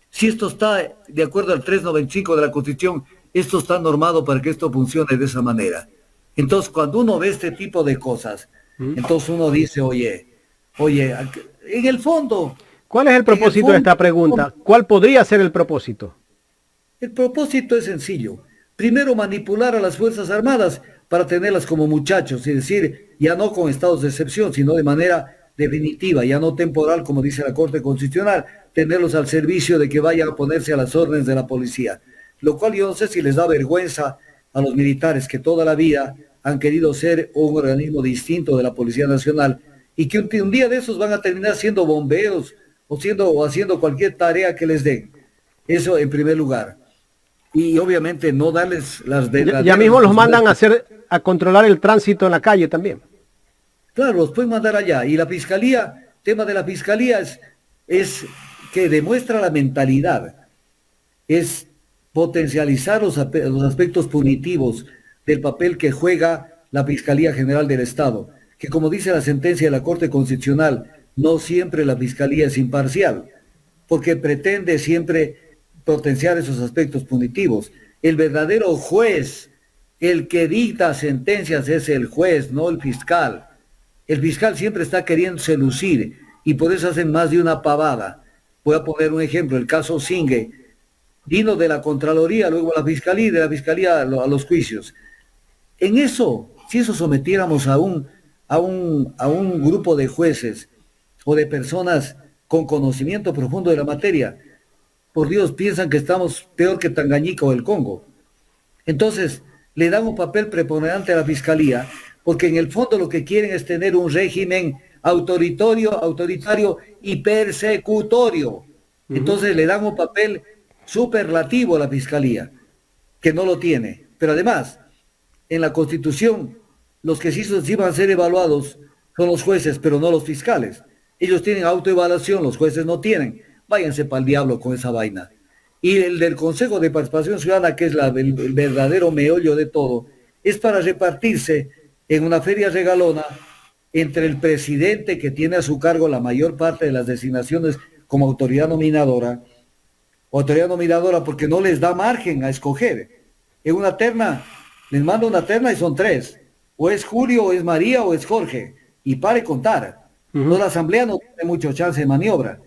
Si esto está de acuerdo al 395 de la Constitución, esto está normado para que esto funcione de esa manera. Entonces, cuando uno ve este tipo de cosas, entonces uno dice, oye, en el fondo... ¿Cuál es el propósito de esta pregunta? ¿Cuál podría ser el propósito? El propósito es sencillo. Primero, manipular a las Fuerzas Armadas para tenerlas como muchachos, es decir, ya no con estados de excepción, sino de manera definitiva, ya no temporal, como dice la Corte Constitucional, tenerlos al servicio de que vayan a ponerse a las órdenes de la policía. Lo cual yo no sé si les da vergüenza a los militares que toda la vida han querido ser un organismo distinto de la Policía Nacional y que un día de esos van a terminar siendo bomberos o haciendo cualquier tarea que les den. Eso en primer lugar. Y obviamente no darles las de ya mismo los mandan a controlar el tránsito en la calle también. Claro, los pueden mandar allá. Y la fiscalía, tema de la fiscalía es que demuestra la mentalidad, es potencializar los aspectos punitivos del papel que juega la Fiscalía General del Estado, que como dice la sentencia de la Corte Constitucional, no siempre la Fiscalía es imparcial, porque pretende siempre potenciar esos aspectos punitivos. El verdadero juez, el que dicta sentencias es el juez, no el fiscal. El fiscal siempre está queriéndose lucir y por eso hacen más de una pavada. Voy a poner un ejemplo, el caso Singue. Vino de la Contraloría, luego a la Fiscalía y de la Fiscalía a los juicios. En eso, si eso sometiéramos a un grupo de jueces o de personas con conocimiento profundo de la materia, por Dios, piensan que estamos peor que Tangañica o el Congo. Entonces, le dan un papel preponderante a la Fiscalía, porque en el fondo lo que quieren es tener un régimen autoritario y persecutorio. Entonces le dan un papel superlativo a la Fiscalía, que no lo tiene. Pero además, en la Constitución, los que sí van a ser evaluados son los jueces, pero no los fiscales. Ellos tienen autoevaluación, los jueces no tienen. Váyanse para el diablo con esa vaina. Y el del Consejo de Participación Ciudadana, que es el verdadero meollo de todo, es para repartirse en una feria regalona entre el presidente, que tiene a su cargo la mayor parte de las designaciones como autoridad nominadora porque no les da margen a escoger. En una terna, les manda una terna y son 3. O es Julio, o es María, o es Jorge. Y pare contar. Entonces la Asamblea no tiene mucho chance de maniobra.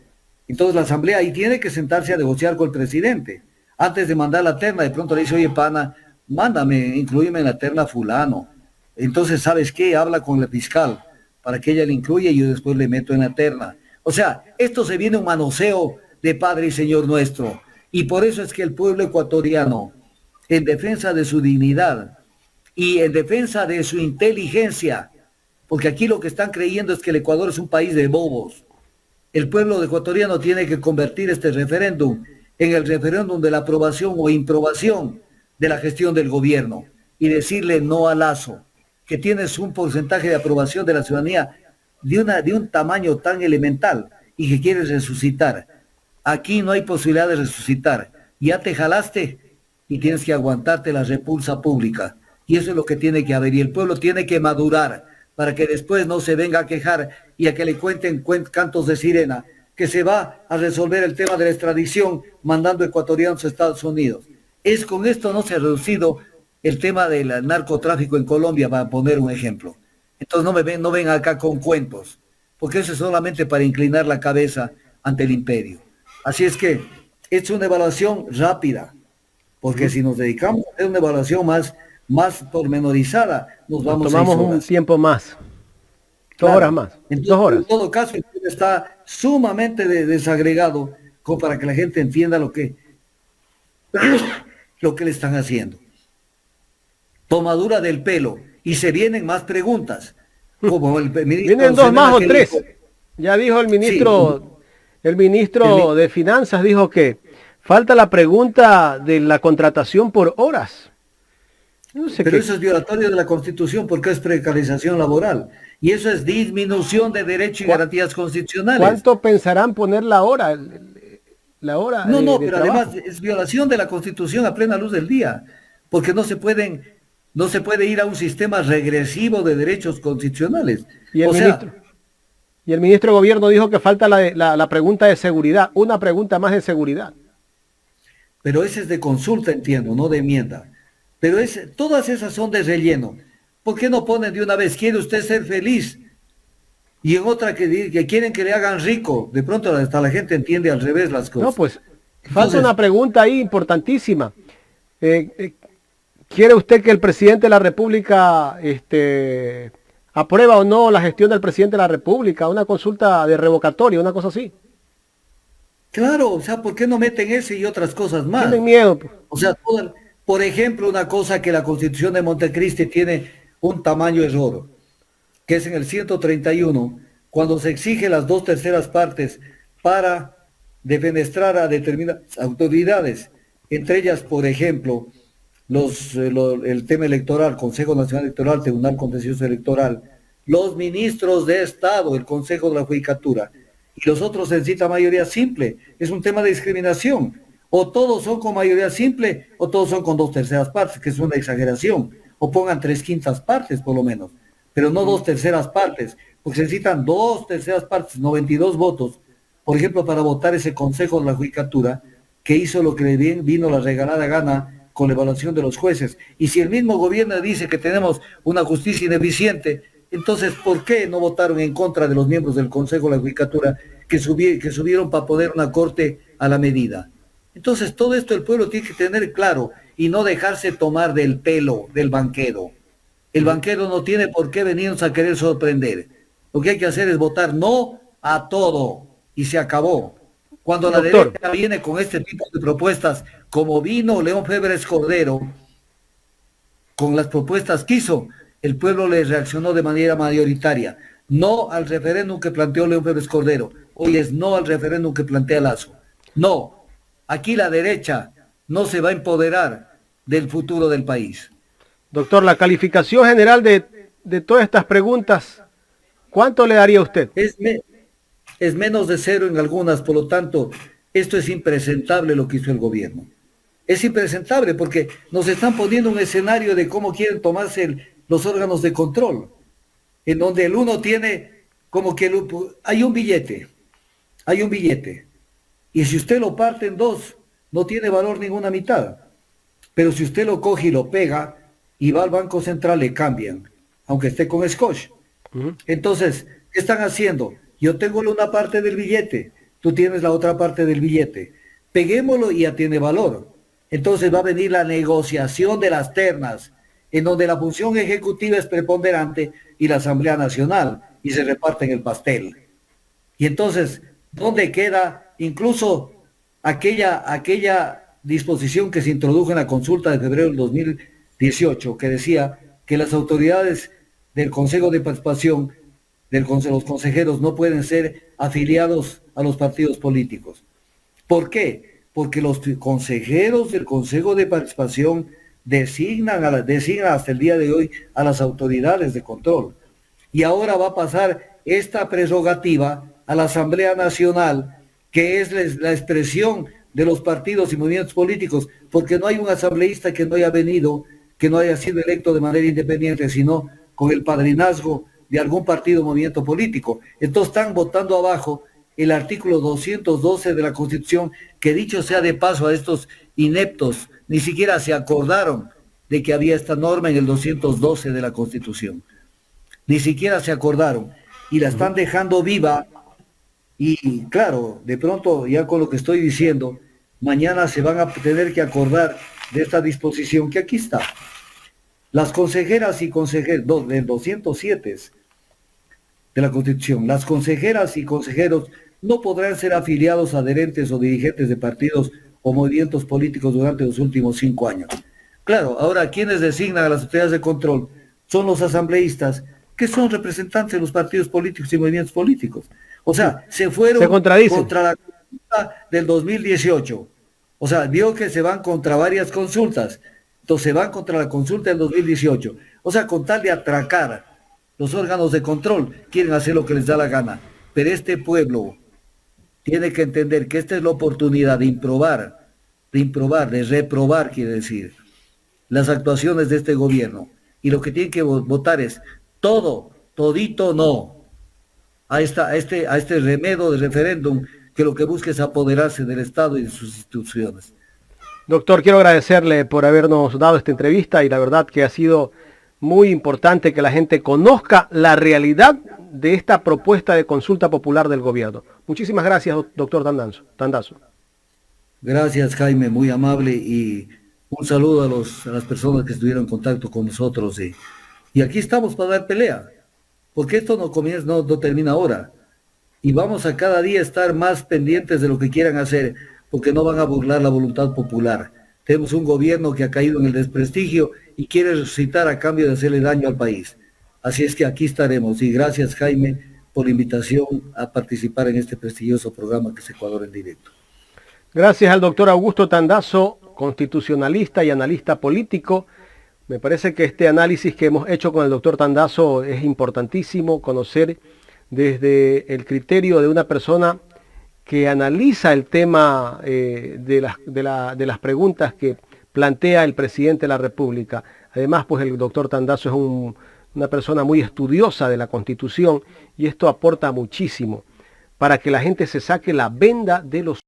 Entonces la Asamblea ahí tiene que sentarse a negociar con el presidente. Antes de mandar la terna, de pronto le dice, oye, pana, inclúyeme en la terna fulano. Entonces, ¿sabes qué? Habla con la fiscal para que ella le incluya y yo después le meto en la terna. O sea, esto se viene un manoseo de Padre y Señor nuestro. Y por eso es que el pueblo ecuatoriano, en defensa de su dignidad y en defensa de su inteligencia, porque aquí lo que están creyendo es que el Ecuador es un país de bobos. El pueblo ecuatoriano tiene que convertir este referéndum en el referéndum de la aprobación o improbación de la gestión del gobierno y decirle no a Lazo, que tienes un porcentaje de aprobación de la ciudadanía de un tamaño tan elemental y que quieres resucitar. Aquí no hay posibilidad de resucitar. Ya te jalaste y tienes que aguantarte la repulsa pública. Y eso es lo que tiene que haber. Y el pueblo tiene que madurar para que después no se venga a quejar y a que le cuenten cantos de sirena, que se va a resolver el tema de la extradición mandando ecuatorianos a Estados Unidos. Con esto no se ha reducido el tema del narcotráfico en Colombia, para poner un ejemplo. Entonces no ven acá con cuentos, porque eso es solamente para inclinar la cabeza ante el imperio. Así es que es una evaluación rápida, porque si nos dedicamos a hacer una evaluación más pormenorizada, nos vamos tomamos 6 horas. Un tiempo más. Claro. 2 horas más. Entonces, 2 horas. En todo caso, está sumamente desagregado como para que la gente entienda lo que le están haciendo. Tomadura del pelo. Y se vienen más preguntas. Como el ministro Vienen 2 más o 3. dijo, Ya dijo el ministro, de Finanzas dijo que falta la pregunta de la contratación por horas. No sé Pero qué. eso es violatorio de la Constitución porque es precarización laboral. Y eso es disminución de derechos y ¿Cuá- garantías constitucionales. ¿Cuánto pensarán poner la hora No, no, de pero además trabajo? es violación de la Constitución a plena luz del día, porque no se puede ir a un sistema regresivo de derechos constitucionales. Y el O ministro, sea, y el ministro de Gobierno dijo que falta la pregunta de seguridad, una pregunta más de seguridad. pero ese es de consulta, entiendo, no de enmienda. Pero todas esas son de relleno. ¿Por qué no ponen de una vez, quiere usted ser feliz? Y en otra que quieren que le hagan rico. De pronto hasta la gente entiende al revés las No, cosas. pues falta Entonces, una pregunta ahí importantísima. Eh, eh, ¿Quiere usted que el presidente de la República aprueba o no la gestión del presidente de la República? Una consulta de revocatoria, una cosa así. claro, o sea, ¿por qué no meten ese y otras cosas Tienen más? miedo, pues. O sea, por ejemplo, una cosa que la Constitución de Montecristi tiene un tamaño error, que es en el 131, cuando se exige las dos terceras partes para defenestrar a determinadas autoridades, entre ellas, por ejemplo, el tema electoral, Consejo Nacional Electoral, Tribunal Contencioso Electoral, los ministros de Estado, el Consejo de la Judicatura, y los otros en cita mayoría simple. Es un tema de discriminación. O todos son con mayoría simple, o todos son con dos terceras partes, que es una exageración. O pongan tres quintas partes, por lo menos, pero no dos terceras partes, porque se necesitan dos terceras partes, 92 votos, por ejemplo, para votar ese Consejo de la Judicatura, que hizo lo que le vino la regalada gana con la evaluación de los jueces. Y si el mismo gobierno dice que tenemos una justicia ineficiente, entonces, ¿por qué no votaron en contra de los miembros del Consejo de la Judicatura que subieron para poner una corte a la medida? Entonces, todo esto el pueblo tiene que tener claro y no dejarse tomar del pelo del banquero. El banquero no tiene por qué venirnos a querer sorprender. Lo que hay que hacer es votar no a todo y se acabó. Cuando la Doctor, derecha viene con este tipo de propuestas, como vino León Febres Cordero, con las propuestas que hizo, el pueblo le reaccionó de manera mayoritaria. No al referéndum que planteó León Febres Cordero. Hoy es no al referéndum que plantea Lazo. No. Aquí la derecha no se va a empoderar del futuro del país. doctor, la calificación general de todas estas preguntas, ¿cuánto le daría a usted? Es menos de cero en algunas, por lo tanto, esto es impresentable lo que hizo el gobierno. Es impresentable porque nos están poniendo un escenario de cómo quieren tomarse los órganos de control, en donde el uno tiene como que hay un billete, y si usted lo parte en dos, no tiene valor ninguna mitad. Pero si usted lo coge y lo pega y va al Banco Central, le cambian, aunque esté con Scotch. Ujú. Entonces, ¿qué están haciendo? Yo tengo una parte del billete, tú tienes la otra parte del billete. Peguémoslo y ya tiene valor. Entonces va a venir la negociación de las ternas, en donde la función ejecutiva es preponderante y la Asamblea Nacional, y se reparten el pastel. Y entonces, ¿dónde queda incluso aquella disposición que se introdujo en la consulta de febrero del 2018, que decía que las autoridades del Consejo de Participación, los consejeros, no pueden ser afiliados a los partidos políticos? ¿Por qué? Porque los consejeros del Consejo de Participación designan hasta el día de hoy a las autoridades de control. Y ahora va a pasar esta prerrogativa a la Asamblea Nacional, que es la expresión de los partidos y movimientos políticos, porque no hay un asambleísta que no haya venido, que no haya sido electo de manera independiente, sino con el padrinazgo de algún partido o movimiento político. Entonces están votando abajo el artículo 212 de la Constitución, que dicho sea de paso a estos ineptos, ni siquiera se acordaron de que había esta norma en el 212 de la Constitución. Ni siquiera se acordaron y la están dejando viva. Y claro, de pronto ya con lo que estoy diciendo, mañana se van a tener que acordar de esta disposición que aquí está. Las consejeras y consejeros del 207 de la Constitución, las consejeras y consejeros no podrán ser afiliados, adherentes o dirigentes de partidos o movimientos políticos durante los últimos 5 años. Claro, ahora quienes designan a las autoridades de control son los asambleístas, que son representantes de los partidos políticos y movimientos políticos. O sea, se Se fueron contradicen. contra la consulta del 2018. O sea, vio que se van contra varias consultas. Entonces se van contra la consulta del 2018. O sea, con tal de atracar los órganos de control, quieren hacer lo que les da la gana. Pero este pueblo tiene que entender que esta es la oportunidad de improbar, de reprobar, quiere decir, las actuaciones de este gobierno. Y lo que tienen que votar es todo, todito no, a este remedio de referéndum que lo que busca es apoderarse del Estado y de sus instituciones. Doctor, quiero agradecerle por habernos dado esta entrevista y la verdad que ha sido muy importante que la gente conozca la realidad de esta propuesta de consulta popular del gobierno. Muchísimas gracias, doctor Tandazo. Gracias, Jaime, muy amable, y un saludo a las personas que estuvieron en contacto con nosotros. Y aquí estamos para dar pelea, porque esto no comienza, no termina ahora. Y vamos a cada día estar más pendientes de lo que quieran hacer, porque no van a burlar la voluntad popular. Tenemos un gobierno que ha caído en el desprestigio y quiere resucitar a cambio de hacerle daño al país. Así es que aquí estaremos. Y gracias, Jaime, por la invitación a participar en este prestigioso programa que es Ecuador en Directo. Gracias al doctor Augusto Tandazo, constitucionalista y analista político. Me parece que este análisis que hemos hecho con el doctor Tandazo es importantísimo, conocer desde el criterio de una persona que analiza el tema de las preguntas que plantea el presidente de la República. Además, pues el doctor Tandazo es una persona muy estudiosa de la Constitución y esto aporta muchísimo para que la gente se saque la venda de los